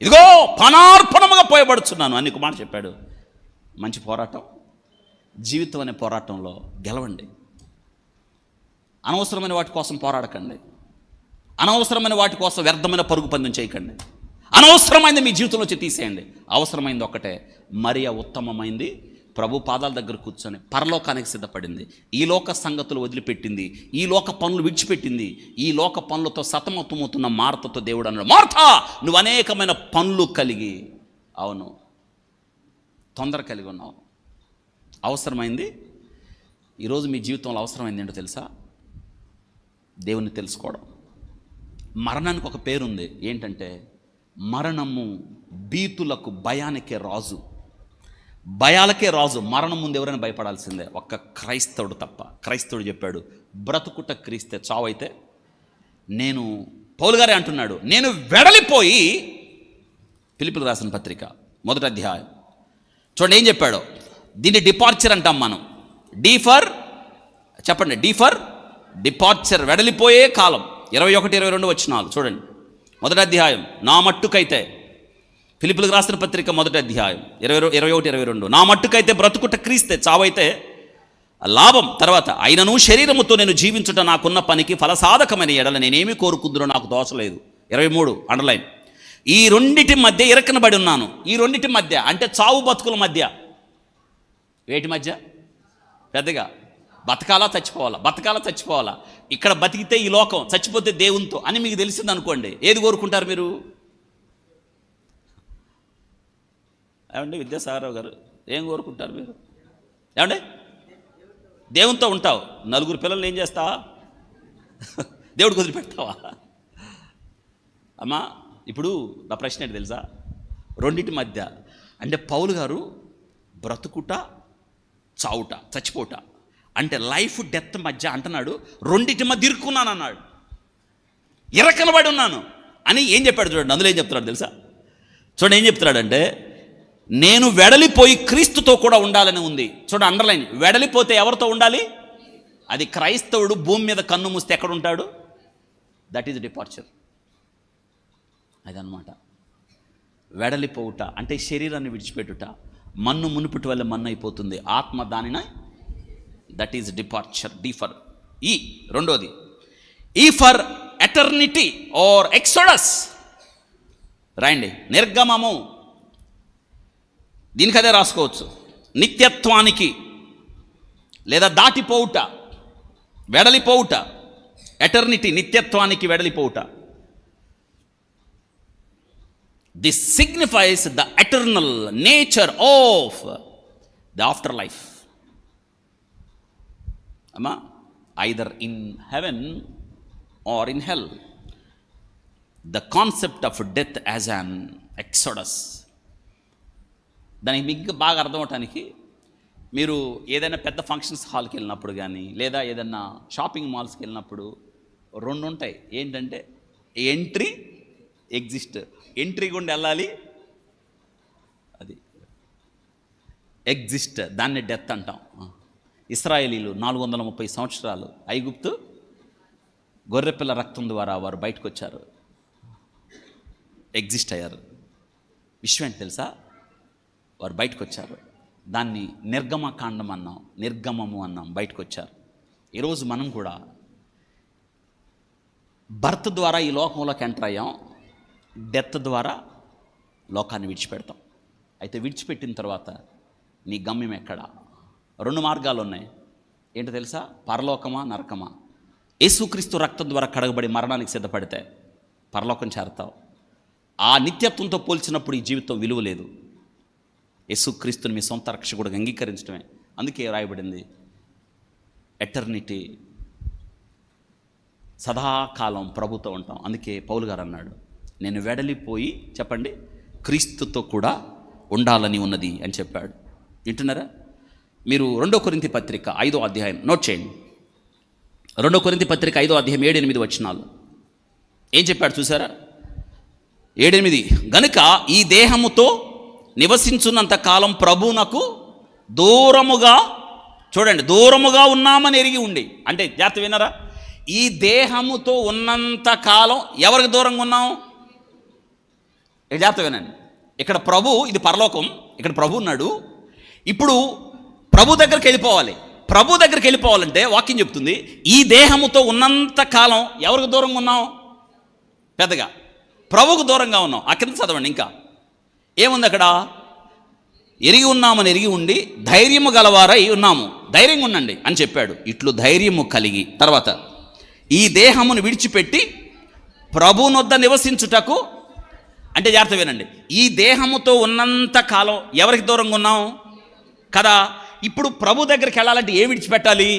ఇదిగో పానార్పణముగా పోయబడుచున్నాను అని ఒక మాట చెప్పాడు. మంచి పోరాటం, జీవితం అనే పోరాటంలో గెలవండి. అనవసరమైన వాటి కోసం పోరాడకండి. అనవసరమైన వాటి కోసం వ్యర్థమైన పరుగు పందెం చేయకండి. అనవసరమైంది మీ జీవితంలో తీసేయండి. అవసరమైంది ఒక్కటే, మరియ ఉత్తమమైంది ప్రభు పాదాల దగ్గర కూర్చొని పరలోకానికి సిద్ధపడింది. ఈ లోక సంగతులు వదిలిపెట్టింది, ఈ లోక పనులు విడిచిపెట్టింది. ఈ లోక పనులతో సతమతమవుతున్న మార్తతో దేవుడు అన్నాడు, మార్తా నువ్వు అనేకమైన పనులు కలిగి, అవును తొందర కలిగి ఉన్నావు. అవసరమైంది ఈరోజు మీ జీవితంలో అవసరమైంది ఏంటో తెలుసా? దేవుని తెలుసుకోవడం. మరణానికి ఒక పేరుంది, ఏంటంటే మరణము భీతులకు భయానికే రాజు, భయాలకే రాజు. మరణం ముందు ఎవరైనా భయపడాల్సిందే, ఒక్క క్రైస్తవుడు తప్ప. క్రైస్తవుడు చెప్పాడు, బ్రతుకుట క్రీస్తే చావైతే. నేను పౌలు గారే అంటున్నాడు, నేను వెడలిపోయి, ఫిలిప్పీయులకు రాసిన పత్రిక 1వ అధ్యాయం చూడండి ఏం చెప్పాడో. దీన్ని డిపార్చర్ అంటాం మనం. చెప్పండి, డి ఫర్ డిపార్చర్, వెడలిపోయే కాలం. 21-22 వచనాలు చూడండి. 1వ అధ్యాయం, నా మట్టుకైతే, ఫిలిప్పీయులకు రాసిన పత్రిక 1వ అధ్యాయం 21-22, నా మట్టుకైతే బ్రతుకుట క్రీస్తే చావైతే లాభం. తర్వాత, అయినను శరీరముతో నేను జీవించుట నాకున్న పనికి ఫలసాధకమైన ఎడల నేనేమి కోరుకుందునో నాకు దోచలేదు. 23 అండర్లైన్. ఈ రెండిటి మధ్య ఇరకనబడి ఉన్నాను. ఈ రెండిటి మధ్య అంటే చావు బతుకుల మధ్య. వేటి మధ్య? పెద్దగా బతకాలా చచ్చిపోవాలా, బతకాలా చచ్చిపోవాలా. ఇక్కడ బతికితే ఈ లోకం, చచ్చిపోతే దేవునితో అని మీకు తెలిసింది అనుకోండి, ఏది కోరుకుంటారు మీరు? ఏమండి విద్యాసాగరరావు గారు, ఏం కోరుకుంటారు మీరు? ఏమండి దేవునితో ఉంటావు, 4 పిల్లల్ని ఏం చేస్తావా? దేవుడికి వదిలిపెడతావా? అమ్మా ఇప్పుడు నా ప్రశ్న ఏంటి తెలుసా? రెండింటి మధ్య అంటే పౌలు గారు బ్రతుకుట చావుట చచ్చిపోట అంటే లైఫ్ డెత్ మధ్య అంటున్నాడు, రెండింటి మధ్య ఇరుక్కున్నాను అన్నాడు, ఇరకనబడి ఉన్నాను అని ఏం చెప్పాడు చూడండి. అందులో ఏం చెప్తున్నాడు తెలుసా? చూడండి ఏం చెప్తున్నాడంటే, నేను వెడలిపోయి క్రీస్తుతో కూడా ఉండాలని ఉంది. చూడండి అండర్లైన్, వెడలిపోతే ఎవరితో ఉండాలి? అది క్రైస్తవుడు భూమి మీద కన్ను మూస్తే ఎక్కడ ఉంటాడు? That is departure. అదనమాట వెడలిపోవుట అంటే శరీరాన్ని విడిచిపెట్టుట. మన్ను మునుపుటి వల్ల మన్ను అయిపోతుంది, ఆత్మ దానిన. That is departure. D for E. రెండోది ఈ ఫర్ ఎటర్నిటీ ఆర్ ఎక్సోడస్. రాయండి, నిర్గమము. దీనికి అదే రాసుకోవచ్చు, నిత్యత్వానికి లేదా దాటిపోవుట, వెడలిపోవుట. Eternity నిత్యత్వానికి వెడలిపోవుట. This signifies the eternal nature of the afterlife. Amma, either in heaven or in hell. The concept of death as an exodus. దానికి మీకు బాగా అర్థం అవటానికి మీరు ఏదైనా పెద్ద ఫంక్షన్స్ హాల్కి వెళ్ళినప్పుడు కానీ లేదా ఏదైనా షాపింగ్ మాల్స్కి వెళ్ళినప్పుడు 2 ఉంటాయి. ఏంటంటే ఎంట్రీ, ఎగ్జిస్ట్. ఎంట్రీ గుండా వెళ్ళాలి, అది ఎగ్జిస్ట్, దాన్ని డెత్ అంటాం. ఇశ్రాయేలీలు 430 సంవత్సరాలు ఐగుప్తు గొర్రెపిల్ల రక్తం ద్వారా వారు బయటకు వచ్చారు, ఎగ్జిస్ట్ అయ్యారు. విషయం ఏంటి తెలుసా? వారు బయటకు వచ్చారు, దాన్ని నిర్గమకాండం అన్నాం, నిర్గమము అన్నాం, బయటకు వచ్చారు. ఈరోజు మనం కూడా బర్త్ ద్వారా ఈ లోకంలోకి ఎంటర్ అయ్యాం, డెత్ ద్వారా లోకాన్ని విడిచిపెడతాం. అయితే విడిచిపెట్టిన తర్వాత నీ గమ్యం ఎక్కడ? 2 మార్గాలు ఉన్నాయి. ఏంటో తెలుసా? పరలోకమా, నరకమా. యేసుక్రీస్తు రక్తం ద్వారా కడగబడి మరణానికి సిద్ధపడితే పరలోకం చేరతావు. ఆ నిత్యత్వంతో పోల్చినప్పుడు ఈ జీవితం విలువ లేదు. యేసుక్రీస్తుని మీ సొంత రక్షకుడిగా అంగీకరించడమే. అందుకే రాయబడింది ఎటర్నిటీ, సదాకాలం ప్రభుతో ఉంటాం. అందుకే పౌలు గారు అన్నాడు, నేను వెడలిపోయి, చెప్పండి, క్రీస్తుతో కూడా ఉండాలని ఉన్నది అని చెప్పాడు. వింటున్నారా? మీరు 2 కొరింథీ పత్రిక 5వ అధ్యాయం నోట్ చేయండి. 2 కొరింథీ పత్రిక 5వ అధ్యాయం 7-8 వచనాలు ఏం చెప్పాడు చూసారా? 7-8 గనుక ఈ దేహముతో నివసించున్నంత కాలం ప్రభువునకు దూరముగా, చూడండి, దూరముగా ఉన్నామని ఎరిగి ఉండి, అంటే జాగ్రత్త వినరా, ఈ దేహముతో ఉన్నంత కాలం ఎవరికి దూరంగా ఉన్నాం? జాగ్రత్త వినండి. ఇక్కడ ప్రభు, ఇది పరలోకం, ఇక్కడ ప్రభు ఉన్నాడు. ఇప్పుడు ప్రభు దగ్గరికి వెళ్ళిపోవాలి. ప్రభు దగ్గరికి వెళ్ళిపోవాలంటే వాక్యం చెప్తుంది, ఈ దేహముతో ఉన్నంత కాలం ఎవరికి దూరంగా ఉన్నాం? పెద్దగా ప్రభువుకు దూరంగా ఉన్నాం. ఆ కింద చదవండి. ఇంకా ఏముంది అక్కడ? ఎరిగి ఉన్నామని ఎరిగి ఉండి ధైర్యము గలవారై ఉన్నాము, ధైర్యంగా ఉండండి అని చెప్పాడు. ఇట్లు ధైర్యము కలిగి, తర్వాత ఈ దేహమును విడిచిపెట్టి ప్రభువునొద్ద నివసించుటకు, అంటే జాగ్రత్త వినండి, ఈ దేహముతో ఉన్నంత కాలం ఎవరికి దూరంగా ఉన్నాం కదా. ఇప్పుడు ప్రభు దగ్గరికి వెళ్ళాలంటే ఏ విడిచిపెట్టాలి?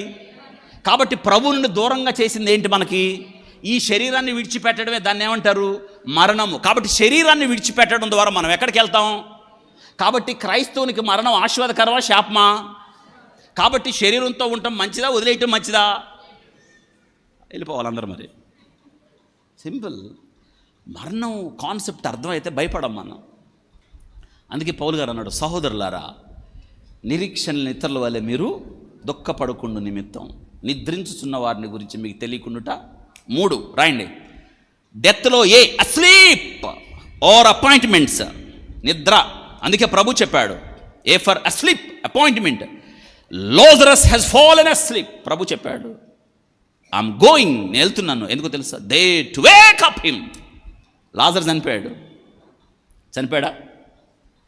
కాబట్టి ప్రభు నుండి దూరంగా చేసింది ఏంటి మనకి? ఈ శరీరాన్ని విడిచిపెట్టడమే. దాన్ని ఏమంటారు? మరణము. కాబట్టి శరీరాన్ని విడిచిపెట్టడం ద్వారా మనం ఎక్కడికి వెళ్తాం? కాబట్టి క్రైస్తవునికి మరణం ఆశీర్వాదకరమా శాపమా? కాబట్టి శరీరంతో ఉండటం మంచిదా, వదిలేయటం మంచిదా? వెళ్ళిపోవాలి అందరూ. మరి సింపుల్. మరణం కాన్సెప్ట్ అర్థమైతే భయపడం మనం. అందుకే పౌలు గారు అన్నాడు, సహోదరులారా నిరీక్షణ ఇతరుల వల్లే మీరు దుఃఖపడకుండా నిమిత్తం నిద్రించుచున్న వారిని గురించి మీకు తెలియకుండా 3 రాయండి. డెత్లో అస్లీప్ ఆర్ అపాయింట్మెంట్స్, నిద్ర. అందుకే ప్రభు చెప్పాడు, A for asleep appointment, Lazarus has fallen asleep. ప్రభు చెప్పాడు, ఐఎమ్ గోయింగ్, నేను వెళ్తున్నాను. ఎందుకో తెలుసా? They to wake up him. Lazar చనిపోయాడా?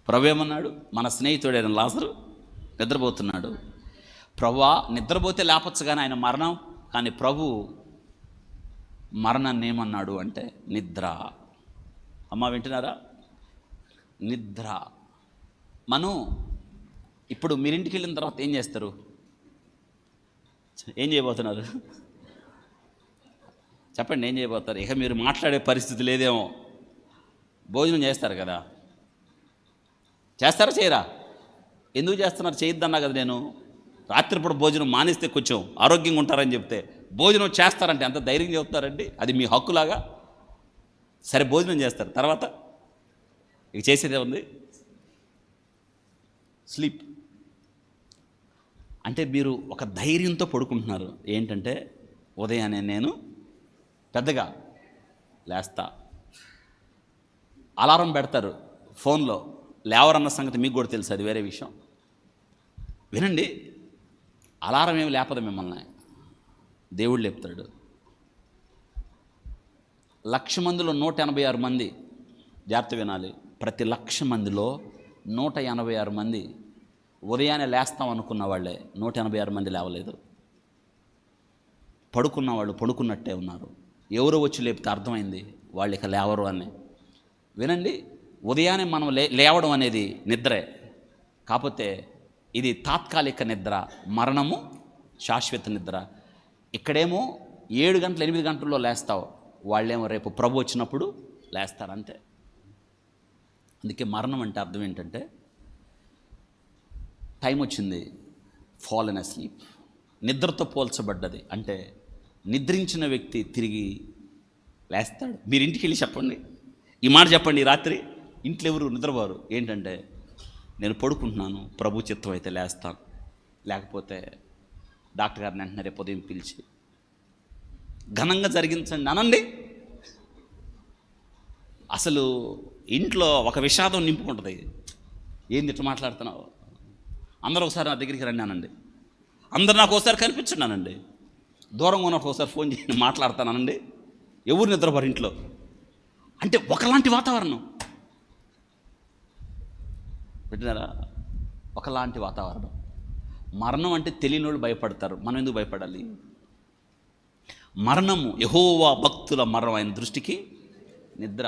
ప్రభు ఏమన్నాడు? మన స్నేహితుడైన లాజరు నిద్రపోతున్నాడు. ప్రభువా నిద్రపోతే లేపచ్చు కానీ ఆయన మరణం, కానీ ప్రభు మరణాన్ని ఏమన్నాడు అంటే నిద్ర. అమ్మ వింటున్నారా? నిద్ర. మనం ఇప్పుడు మీరింటికి వెళ్ళిన తర్వాత ఏం చేస్తారు? ఏం చేయబోతున్నారు? చెప్పండి, ఏం చేయబోతారు? ఇక మీరు మాట్లాడే పరిస్థితి లేదేమో. భోజనం చేస్తారు కదా, చేస్తారా చేయరా? ఎందుకు చేస్తున్నారు? చేయొద్దన్నా కదా నేను. రాత్రిపూట భోజనం మానేస్తే కొంచెం ఆరోగ్యంగా ఉంటారని చెప్తే భోజనం చేస్తారంటే ఎంత ధైర్యం చెప్తారండి? అది మీ హక్కులాగా. సరే భోజనం చేస్తారు, తర్వాత ఇక చేసేదే ఉంది, స్లీప్. అంటే మీరు ఒక ధైర్యంతో పడుకుంటున్నారు. ఏంటంటే ఉదయాన్నే నేను పెద్దగా లేస్తా. అలారం పెడతారు ఫోన్లో, లేవరన్న సంగతి మీకు కూడా తెలుసు, అది వేరే విషయం. వినండి, అలారం ఏమి లేపదు మిమ్మల్ని, దేవుడు లేపుతాడు. 1,00,000 మందిలో 186 మంది, జాగ్రత్త వినాలి, ప్రతి 1,00,000 మందిలో 186 మంది ఉదయాన్నే లేస్తాం అనుకున్న వాళ్ళే. 186 మంది లేవలేదు. పడుకున్న వాళ్ళు పడుకున్నట్టే ఉన్నారు. ఎవరో వచ్చి లేపితే అర్థమైంది వాళ్ళు ఇక లేవరు అని. వినండి, ఉదయాన్నే మనం లేవడం అనేది నిద్రే, కాకపోతే ఇది తాత్కాలిక నిద్ర, మరణము శాశ్వత నిద్ర. ఇక్కడేమో 7 గంటలు 8 గంటల్లో లేస్తావు, వాళ్ళేమో రేపు ప్రభు వచ్చినప్పుడు లేస్తారంతే. అందుకే మరణం అంటే అర్థం ఏంటంటే టైం వచ్చింది, ఫాలెన్ అస్లీప్, నిద్రతో పోల్చబడ్డది. అంటే నిద్రించిన వ్యక్తి తిరిగి లేస్తాడు. మీరు ఇంటికి వెళ్ళి చెప్పండి, ఈ మాట చెప్పండి, ఈ రాత్రి ఇంట్లో ఎవరు నిద్రపోరు. ఏంటంటే నేను పడుకుంటున్నాను, ప్రభు చిత్తం అయితే లేస్తాను, లేకపోతే డాక్టర్ గారిని వెంటనే రేపు ఉదయం పిలిచి ఘనంగా జరిగించండి అనండి. అసలు ఇంట్లో ఒక విషాదం నింపుకుంటుంది. ఏంది ఇట్లా మాట్లాడుతున్నావు, అందరూ ఒకసారి నా దగ్గరికి రండి అనండి, అందరు నాకు ఒకసారి కనిపించండి అనండి, దూరంగా ఉన్నప్పుడు ఒకసారి ఫోన్ చేసి మాట్లాడతానండి. ఎవరు నిద్రపోరు ఇంట్లో. అంటే ఒకలాంటి వాతావరణం పెట్టినారా, ఒకలాంటి వాతావరణం. మరణం అంటే తెలియని వాళ్ళు భయపడతారు, మనం ఎందుకు భయపడాలి? మరణము యెహోవా భక్తుల మరణం ఆయన దృష్టికి నిద్ర.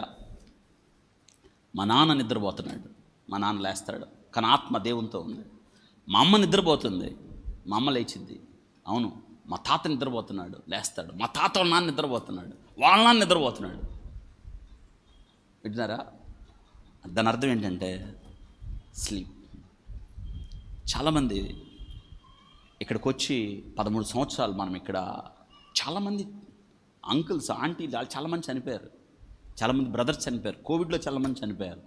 మా నాన్న నిద్రపోతున్నాడు, మా నాన్న లేస్తాడు, కానీ ఆత్మ దేవునితో ఉంది. మా అమ్మ నిద్రపోతుంది, మా అమ్మ లేచింది. అవును, మా తాత నిద్రపోతున్నాడు, లేస్తాడు. మా తాత వాళ్ళ నాన్న నిద్రపోతున్నాడు, వాళ్ళ నాన్న నిద్రపోతున్నాడు. వింటున్నారా? దాని అర్థం ఏంటంటే స్లీప్. చాలామంది ఇక్కడికి వచ్చి 13 సంవత్సరాలు మనం ఇక్కడ చాలామంది అంకుల్స్ ఆంటీలు చాలామంది చనిపోయారు, చాలామంది బ్రదర్స్ చనిపోయారు, కోవిడ్లో చాలామంది చనిపోయారు,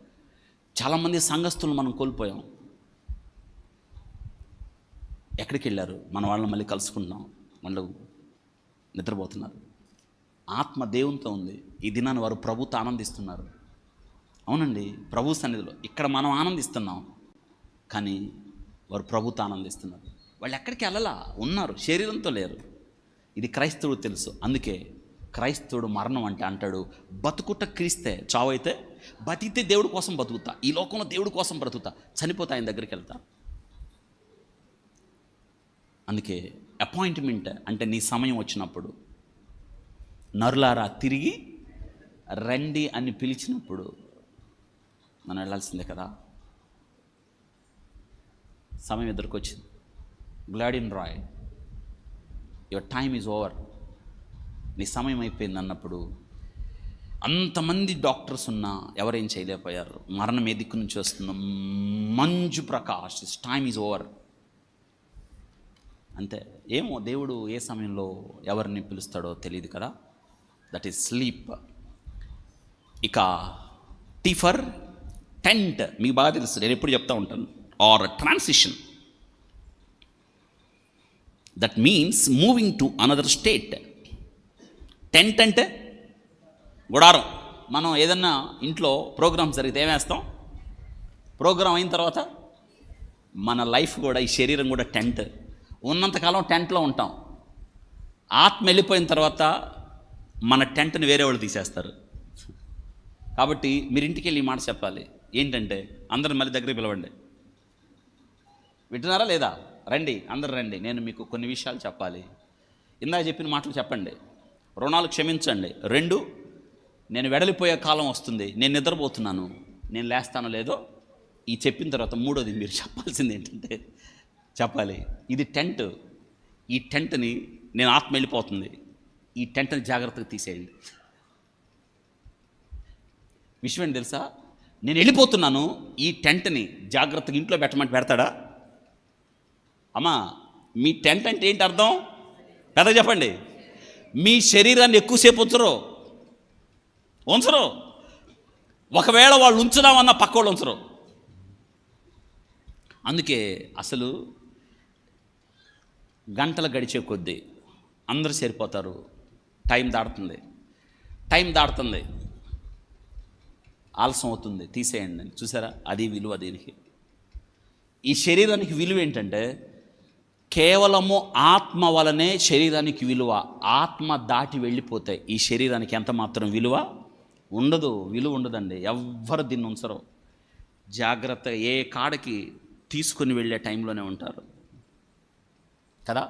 చాలామంది సంఘస్థులు మనం కోల్పోయాం. ఎక్కడికి వెళ్ళారు? మన వాళ్ళని మళ్ళీ కలుసుకుంటున్నాం, వాళ్ళు నిద్రపోతున్నారు. ఆత్మ దేవునితో ఉంది. ఈ దినాన్ని వారు ప్రభుతో ఆనందిస్తున్నారు. అవునండి, ప్రభు సన్నిధిలో ఇక్కడ మనం ఆనందిస్తున్నాం, కానీ వారు ప్రభుతో ఆనందిస్తున్నారు. వాళ్ళు ఎక్కడికి వెళ్ళలా, ఉన్నారు, శరీరంతో లేరు. ఇది క్రైస్తవుడు తెలుసు. అందుకే క్రైస్తవుడు మరణం అంటే అంటాడు, బతుకుట క్రీస్తే, చావు అయితే బతికితే దేవుడి కోసం బతుకుతా, ఈ లోకంలో దేవుడి కోసం బ్రతుకుతా, చనిపోతా ఆయన దగ్గరికి వెళ్తా. అందుకే అపాయింట్మెంట్ అంటే నీ సమయం వచ్చినప్పుడు, నరులారా తిరిగి రండి అని పిలిచినప్పుడు మనం వెళ్ళాల్సిందే కదా. సమయం ఎదురుకు వచ్చింది. Gladin Roy, your time is over, నీ సమయం అయిపోయింది అన్నప్పుడు అంతమంది డాక్టర్స్ ఉన్నా ఎవరేం చేయలేకపోయారు. మరణం ఏ దిక్కు నుంచి వస్తుందో, Manju Prakash, his time is over అంతే. ఏమో దేవుడు ఏ సమయంలో ఎవరిని పిలుస్తాడో తెలియదు కదా. That is sleep. ఇక టీ ఫర్ టెంట్, మీకు బాగా తెలుసు, నేను ఎప్పుడు చెప్తా ఉంటాను. R transition, that means moving to another state. Tent అంటే గుడారం. మనం ఏదన్నా ఇంట్లో ప్రోగ్రామ్ జరిగితే ఏమేస్తాం? ప్రోగ్రాం అయిన తర్వాత మన లైఫ్ కూడా, ఈ శరీరం కూడా టెంట్. ఉన్నంతకాలం టెంట్లో ఉంటాం. ఆత్మ వెళ్ళిపోయిన తర్వాత మన టెంట్ని వేరే వాళ్ళు తీసేస్తారు. కాబట్టి మీరు ఇంటికి వెళ్ళి ఈ మాట చెప్పాలి. ఏంటంటే, అందరిని మళ్ళీ దగ్గరికి పిలవండి. వింటున్నారా లేదా? రండి, అందరు రండి, నేను మీకు కొన్ని విషయాలు చెప్పాలి. ఇందాక చెప్పిన మాటలు చెప్పండి. రుణాలు క్షమించండి. 2, నేను వెడలిపోయే కాలం వస్తుంది, నేను నిద్రపోతున్నాను, నేను లేస్తానో లేదో ఈ చెప్పిన తర్వాత 3వది మీరు చెప్పాల్సింది ఏంటంటే, చెప్పాలి ఇది టెంట్, ఈ టెంట్ని, నేను ఆత్మ వెళ్ళిపోతుంది, ఈ టెంట్ని జాగ్రత్తగా తీసేయండి. విషయం ఏంటి తెలుసా? నేను వెళ్ళిపోతున్నాను, ఈ టెంట్ని జాగ్రత్తగా ఇంట్లో పెట్టమంటే పెడతాడా? అమ్మా, మీ టెంట్ అంటే ఏంటి అర్థం? పెద్ద చెప్పండి. మీ శరీరాన్ని ఎక్కువసేపు ఉంచరు. ఒకవేళ వాళ్ళు ఉంచుదామన్నా పక్క వాళ్ళు ఉంచరు. అందుకే అసలు గంటలు గడిచే కొద్దీ అందరూ సరిపోతారు. టైం దాటుతుంది, ఆలస్యం అవుతుంది, తీసేయండి అని. చూసారా, అది విలువ దీనికి. ఈ శరీరానికి విలువ ఏంటంటే, కేవలము ఆత్మ వలనే శరీరానికి విలువ. ఆత్మ దాటి వెళ్ళిపోతే ఈ శరీరానికి ఎంత మాత్రం విలువ ఉండదండి. ఎవ్వరు దీన్ని ఉంచరు. జాగ్రత్త ఏ కాడకి తీసుకుని వెళ్ళే టైంలోనే ఉంటారు కదా.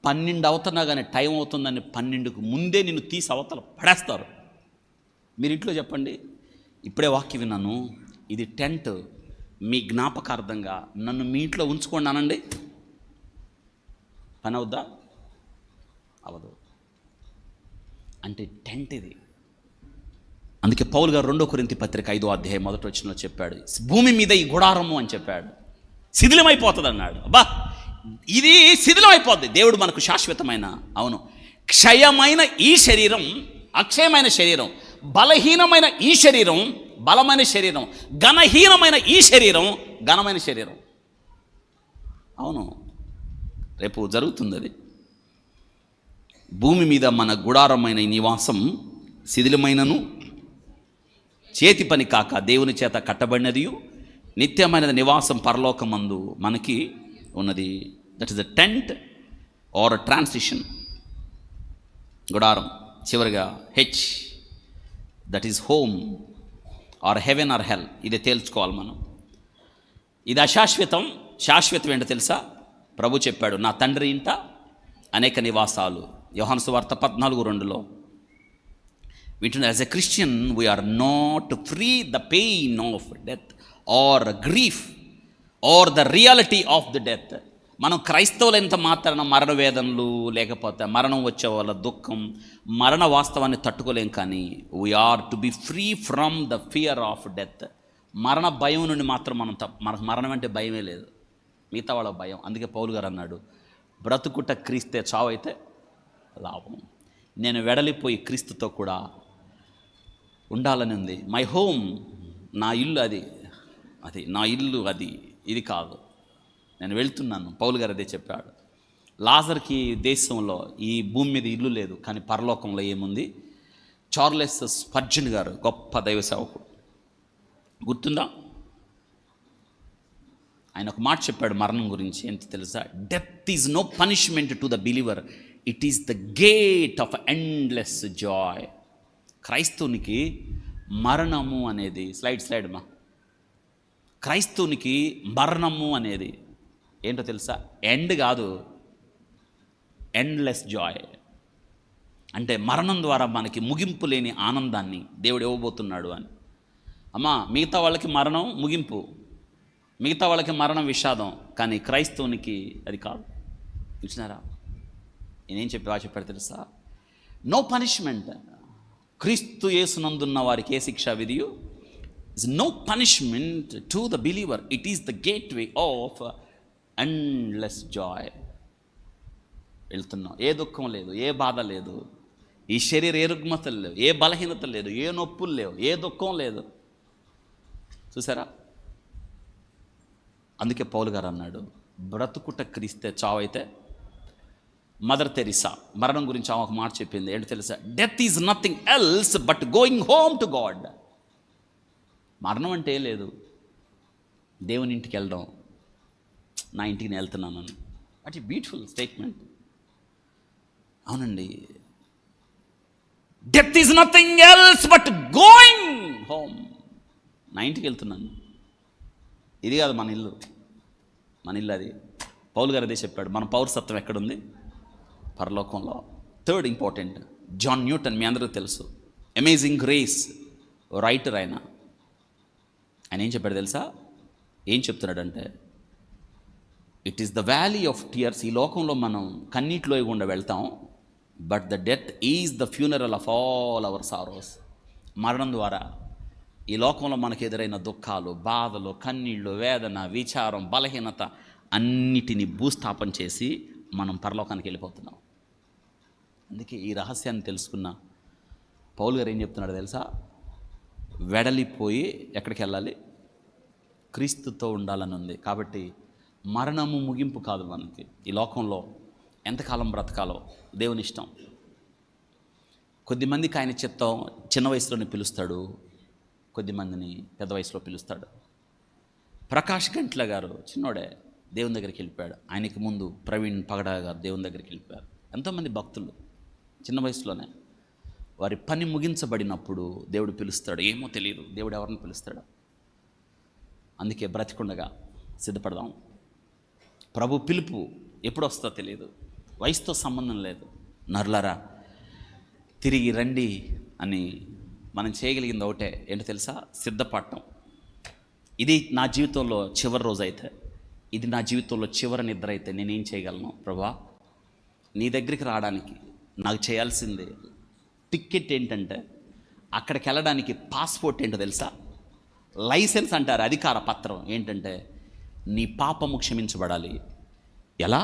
12 అవుతున్నా కానీ టైం అవుతుందని 12కు ముందే నిన్ను తీసి అవతల పడేస్తారు. మీరు ఇంట్లో చెప్పండి, ఇప్పుడే వాక్యం విన్నాను, ఇది టెంట్, మీ జ్ఞాపకార్థంగా నన్ను మీ ఇంట్లో ఉంచుకోండి అనండి. పని అవుద్దా? అవదు. అంటే టెంట్ ఇది. అందుకే పౌలు గారు 2 కొరింథీ పత్రిక 5వ అధ్యాయం 1వ వచనంలో చెప్పాడు, భూమి మీద ఈ గుడారము అని చెప్పాడు, శిథిలమైపోతుంది అన్నాడు. అబ్బా, ఇది శిథిలమైపోద్ది. దేవుడు మనకు శాశ్వతమైన, అవును, క్షయమైన ఈ శరీరం, అక్షయమైన శరీరం, బలహీనమైన ఈ శరీరం బలమైన శరీరం, ఘనహీనమైన ఈ శరీరం ఘనమైన శరీరం. అవును, రేపు జరుగుతుంది అది. భూమి మీద మన గుడారమైన ఈ నివాసం శిథిలమైనను, చేతి పని కాక దేవుని చేత కట్టబడినది, నిత్యమైన నివాసం పరలోకమందు మనకి ఉన్నది. That is a tent or transition. గుడారం. చివరిగా H, that is home or heaven or hell. ఇదే తేల్చుకోవాలి మనం. ఇది అశాశ్వతం. శాశ్వతం ఏంటో తెలుసా? ప్రభు చెప్పాడు, నా తండ్రి ఇంట అనేక నివాసాలు. యోహాను సువార్త 14:2లో వింటున్నా. As a Christian we are not free the pain of death or grief or the reality of the death. మనం క్రైస్తవులంత మాత్రాన మరణ వేదనలు, లేకపోతే మరణం వచ్చే వాళ్ళ దుఃఖం, మరణ వాస్తవాన్ని తట్టుకోలేం. కానీ we are to be free from the fear of death. మరణ భయం నుండి మాత్రం మనకు మరణం అంటే భయమే లేదు. మిగతా వాళ్ళ భయం. అందుకే పౌలు గారు అన్నాడు, బ్రతుకుట క్రీస్తే, చావు అయితే లాభం. నేను వెడలిపోయి క్రీస్తుతో కూడా ఉండాలని ఉంది. మై హోమ్, నా ఇల్లు అది నా ఇల్లు, ఇది కాదు, నేను వెళ్తున్నాను. పౌలు గారు అదే చెప్పాడు. లాజర్కి దేశంలో ఈ భూమి మీద ఇల్లు లేదు, కానీ పరలోకంలో ఏముంది? చార్లెస్ స్పర్జన్ గారు గొప్ప దైవ సేవకుడు, గుర్తుందా? ఆయన ఒక మాట చెప్పాడు మరణం గురించి. ఎంత తెలుసా? Death is no punishment to the believer, it is the gate of endless joy. క్రైస్తవునికి మరణము అనేది, స్లైడ్ మా, క్రైస్తవునికి మరణము అనేది ఏంటో తెలుసా? ఎండ్ కాదు, ఎండ్లెస్ జాయ్. అంటే మరణం ద్వారా మనకి ముగింపు లేని ఆనందాన్ని దేవుడు ఇవ్వబోతున్నాడు అని. అమ్మా, మిగతా వాళ్ళకి మరణం ముగింపు, మిగతా వాళ్ళకి మరణం విషాదం, కానీ క్రైస్తవునికి అది కాదు. చూసినారా? నేనేం చెప్పాడు తెలుసా? No punishment. క్రీస్తు యేసునందున్న వారికి ఏ శిక్షా విధియు is no punishment to the believer, it is the gate way of endless joy. వెళ్తున్నాం, ఏ దుఃఖం లేదు, ఏ బాధ లేదు, ఈ శరీర ఏ రుగ్మతలు లేవు, ఏ బలహీనత లేదు, ఏ నొప్పులు లేవు, ఏ దుఃఖం లేదు. చూసారా? అందుకే పౌలు గారు అన్నాడు, బ్రతుకుట క్రీస్తే, చావు అయితే. మదర్ తెరిసా మరణం గురించి ఆమె ఒక మాట చెప్పింది. ఏంటో తెలుసా? Death is nothing else but going home to God. మరణం అంటే లేదు, దేవుని ఇంటికి వెళ్ళడం. నా ఇంటికి నేను వెళ్తున్నాను. అట్ ఈ బ్యూటిఫుల్ స్టేట్మెంట్. అవునండి, death is nothing else but going home. నా ఇంటికి వెళ్తున్నాను. ఇది కాదు మన ఇల్లు, మన ఇల్లు అది. పౌలు గారు అదే చెప్పాడు. మన పౌరసత్వం ఎక్కడుంది? పరలోకంలో. థర్డ్ ఇంపార్టెంట్, జాన్ న్యూటన్, మీ అందరికీ తెలుసు, అమేజింగ్ గ్రేస్ రైటర్. ఆయన ఏం చెప్పాడు తెలుసా? ఏం చెప్తున్నాడంటే, it is the valley of tears. ఈ లోకంలో మనం కన్నీటిలో గుండా వెళ్తాం, but the death is the funeral of all our sorrows. మరణం ద్వారా ఈ లోకంలో మనకు ఎదురైన దుఃఖాలు, బాధలు, కన్నీళ్ళు, వేదన, విచారం, బలహీనత అన్నిటినీ భూస్థాపన చేసి మనం పరలోకానికి వెళ్ళిపోతున్నాం. అందుకే ఈ రహస్యాన్ని తెలుసుకున్న పౌలు గారు ఏం చెప్తున్నాడు తెలుసా? వెడలిపోయి ఎక్కడికి వెళ్ళాలి? క్రీస్తుతో ఉండాలని ఉంది. కాబట్టి మరణము ముగింపు కాదు మనకి. ఈ లోకంలో ఎంతకాలం బ్రతకాలో దేవుని ఇష్టం. కొద్దిమందికి ఆయన చిత్తం చిన్న వయసులోనే పిలుస్తాడు, కొద్దిమందిని పెద్ద వయసులో పిలుస్తాడు. ప్రకాష్ గంట్ల గారు చిన్నోడే దేవుని దగ్గరికి వెళ్ళిపోయాడు. ఆయనకి ముందు ప్రవీణ్ పగడా గారు దేవుని దగ్గరికి వెళ్ళిపోయారు. ఎంతోమంది భక్తులు చిన్న వయసులోనే వారి పని ముగించబడినప్పుడు దేవుడు పిలుస్తాడు. ఏమో తెలియదు దేవుడు ఎవరిని పిలుస్తాడు. అందుకే బ్రతికుండగా సిద్ధపడదాం. ప్రభు పిలుపు ఎప్పుడు వస్తుందో తెలియదు, వయసుతో సంబంధం లేదు. నరులారా తిరిగి రండి అని మనం చేయగలిగింది ఒకటే, ఏంటో తెలుసా? సిద్ధపడటం. ఇది నా జీవితంలో చివరి రోజు అయితే, ఇది నా జీవితంలో చివరి నిద్ర అయితే నేనేం చేయగలను? ప్రభువా, నీ దగ్గరికి రావడానికి నాకు చేయాల్సింది టికెట్ ఏంటంటే, అక్కడికి వెళ్ళడానికి పాస్పోర్ట్ ఏంటో తెలుసా? లైసెన్స్ అంటారు, అధికార పత్రం. ఏంటంటే నీ పాపము క్షమించబడాలి. ఎలా?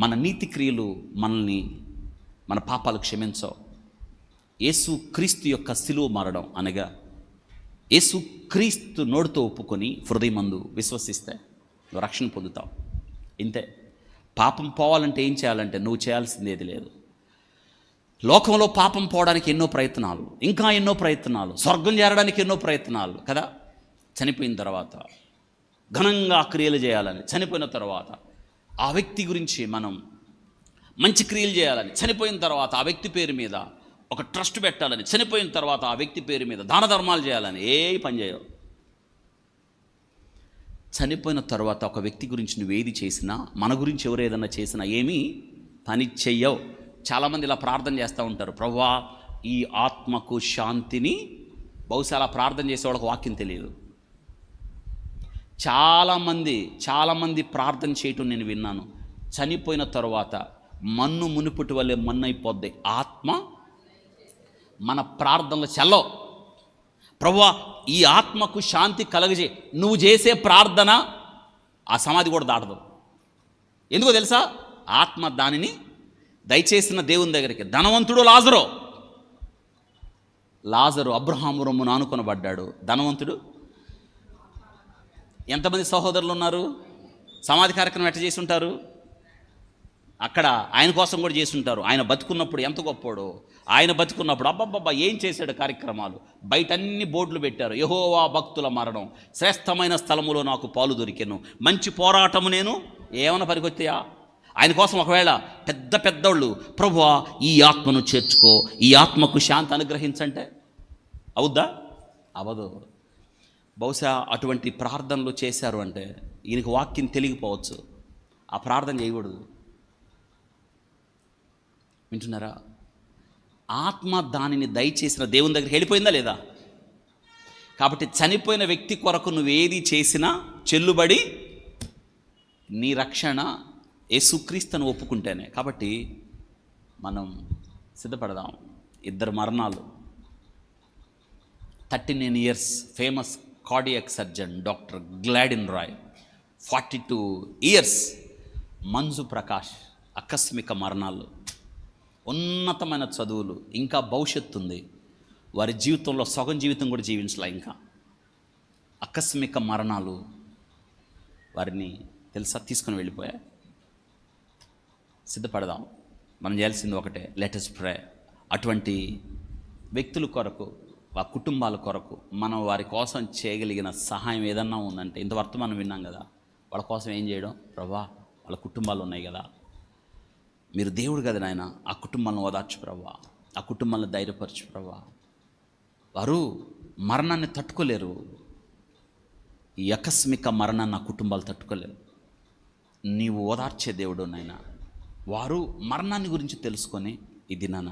మన నీతి క్రియలు మనల్ని, మన పాపాలు క్షమించవు. యేసు క్రీస్తు యొక్క శిలువ మరణం అనగా యేసు క్రీస్తు నోటితో ఒప్పుకొని హృదయమందు విశ్వసిస్తే నువ్వు రక్షణ పొందుతావు. ఇంతే. పాపం పోవాలంటే ఏం చేయాలంటే నువ్వు చేయాల్సింది ఏది లేదు. లోకంలో పాపం పోవడానికి ఎన్నో ప్రయత్నాలు, ఇంకా ఎన్నో ప్రయత్నాలు, స్వర్గం చేరడానికి ఎన్నో ప్రయత్నాలు కదా. చనిపోయిన తర్వాత ఘనంగా క్రియలు చేయాలని, చనిపోయిన తర్వాత ఆ వ్యక్తి గురించి మనం మంచి క్రియలు చేయాలని, చనిపోయిన తర్వాత ఆ వ్యక్తి పేరు మీద ఒక ట్రస్ట్ పెట్టాలని, చనిపోయిన తర్వాత ఆ వ్యక్తి పేరు మీద దాన ధర్మాలు చేయాలని ఏ పని చేయవు. చనిపోయిన తర్వాత ఒక వ్యక్తి గురించి నువ్వేది చేసినా, మన గురించి ఎవరు ఏదన్నా చేసినా ఏమీ పని చెయ్యవు. చాలామంది ఇలా ప్రార్థన చేస్తూ ఉంటారు, ప్రభువా ఈ ఆత్మకు శాంతిని. బహుశా అలా ప్రార్థన చేసేవాళ్ళకి వాక్యం తెలియదు. చాలామంది ప్రార్థన చేయటం నేను విన్నాను. చనిపోయిన తర్వాత మన్ను మునుపుటి వల్లే మన్ను అయిపోద్ది ఆత్మ. మన ప్రార్థనలు చెల్లవు. ప్రభువా ఈ ఆత్మకు శాంతి కలగజే. నువ్వు చేసే ప్రార్థన ఆ సమాధి కూడా దాటదు. ఎందుకో తెలుసా? ఆత్మ దానిని దయచేసిన దేవుని దగ్గరికి. ధనవంతుడు లాజరు అబ్రహాము రొమ్మును ఆనుకొనబడ్డాడు. ధనవంతుడు ఎంతమంది సహోదరులు ఉన్నారు? సమాధి కార్యక్రమం ఎట్లా చేసి ఉంటారు? అక్కడ ఆయన కోసం కూడా చేసి ఉంటారు. ఆయన బతుకున్నప్పుడు ఎంత గొప్పోడో, ఆయన బతుకున్నప్పుడు అబ్బబ్బబ్బా ఏం చేశాడు కార్యక్రమాలు. బయట అన్ని బోర్డులు పెట్టారు. యెహోవా భక్తుల మరణం, శ్రేష్టమైన స్థలములో నాకు పాలు దొరికెను, మంచి పోరాటము నేను ఏమైనా పనికొస్తాయా? ఆయన కోసం ఒకవేళ పెద్దోళ్ళు ప్రభువా ఈ ఆత్మను చేర్చుకో, ఈ ఆత్మకు శాంతి అనుగ్రహించంటే అవుద్దా? అవదు. బహుశా అటువంటి ప్రార్థనలు చేశారు అంటే ఈయనకి వాక్యం తెలియకపోవచ్చు. ఆ ప్రార్థన చేయకూడదు. వింటున్నారా? ఆత్మ దానిని దయచేసిన దేవుని దగ్గరికి వెళ్ళిపోయిందా లేదా? కాబట్టి చనిపోయిన వ్యక్తి కొరకు నువ్వేది చేసినా చెల్లుబడి నీ రక్షణ యేసుక్రీస్తును ఒప్పుకుంటేనే. కాబట్టి మనం సిద్ధపడదాం. 2 మరణాలు. 39 years famous cardiac surgeon doctor Gladin Roy, 42 years Manju Prakash. ఆకస్మిక మరణాలు. ఉన్నతమైన చదువులు, ఇంకా భవిష్యత్తు ఉంది. వారి జీవితంలో సగం జీవితం కూడా జీవించలే. ఇంకా ఆకస్మిక మరణాలు వారిని తెలుసా తీసుకుని వెళ్ళిపోయాయి. సిద్ధపడదాం. మనం చేయాల్సింది ఒకటే, లెట్ us pray. అటువంటి వ్యక్తుల కొరకు, ఆ కుటుంబాల కొరకు మనం వారి కోసం చేయగలిగిన సహాయం ఏదన్నా ఉందంటే, ఇంతవరకు మనం విన్నాం కదా, వాళ్ళ కోసం ఏం చేయడం? ప్రభా వాళ్ళ కుటుంబాలు ఉన్నాయి కదా, మీరు దేవుడు కదా నాయన, ఆ కుటుంబాలను ఓదార్చు ప్రభా, ఆ కుటుంబాలను ధైర్యపరచు ప్రభా. వారు మరణాన్ని తట్టుకోలేరు. ఈ ఆకస్మిక మరణాన్ని ఆ కుటుంబాలు తట్టుకోలేరు. నీవు ఓదార్చే దేవుడు నాయన. వారు మరణాన్ని గురించి తెలుసుకొని ఇది నాన్న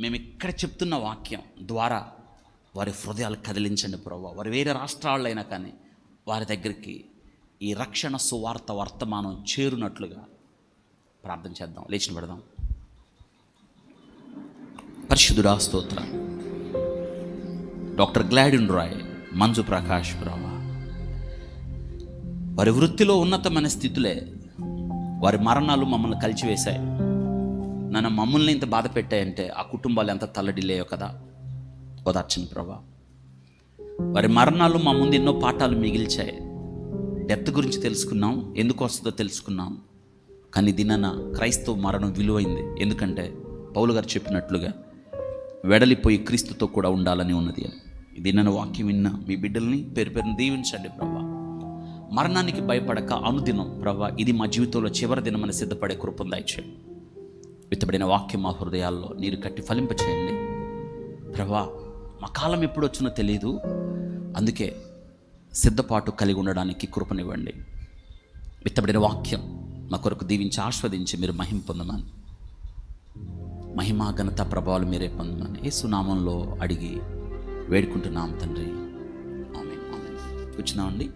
మేము ఇక్కడ చెప్తున్న వాక్యం ద్వారా వారి హృదయాలు కదిలించండి ప్రభా. వారు వేరే రాష్ట్రాల్లో అయినా కానీ వారి దగ్గరికి ఈ రక్షణ సువార్త వర్తమానం చేరునట్లుగా ప్రార్థన చేద్దాం. లేచి పెడదాం. పరిశుద్ధుడా స్తోత్ర. డాక్టర్ గ్లాడిన్ రాయ్, మంజు ప్రకాష్ ప్రభా, వారి వృత్తిలో ఉన్నతమైన స్థితులే వారి మరణాలు మమ్మల్ని కలిచివేశాయి. నన్ను మమ్మల్ని ఇంత బాధ పెట్టాయంటే ఆ కుటుంబాలు ఎంత తల్లడిల్లేయో కదా. ఓదార్చండి ప్రభా. వారి మరణాలు మా ముందు ఎన్నో పాఠాలు మిగిల్చాయి. డెత్ గురించి తెలుసుకున్నాం, ఎందుకు వస్తుందో తెలుసుకున్నాం. కానీ దినాన క్రైస్తవ మరణం విలువైంది. ఎందుకంటే పౌలు గారు చెప్పినట్లుగా వెడలిపోయి క్రీస్తుతో కూడా ఉండాలని ఉన్నది. ఇది నన్ను వాక్యం విన్న మీ బిడ్డల్ని పేరుని దీవించండి ప్రభా. మరణానికి భయపడక అనుదినం ప్రభా ఇది మా జీవితంలో చివరి దినమని సిద్ధపడే కృపను దయచేయండి. విత్తబడిన వాక్యం మా హృదయాల్లో నీరు కట్టి ఫలింపచేయండి ప్రభా. మా కాలం ఎప్పుడు వచ్చినో తెలియదు, అందుకే సిద్ధపాటు కలిగి ఉండడానికి కృపనివ్వండి. విత్తబడిన వాక్యం మా కొరకు దీవించి ఆస్వాదించి మీరు మహిమ పొందమని, మహిమా ఘనత ప్రభావాలు మీరే పొందమని యేసు నామంలో అడిగి వేడుకుంటున్నాం తండ్రి. ఆమేన్. ఆమేన్. వచ్చినామండి.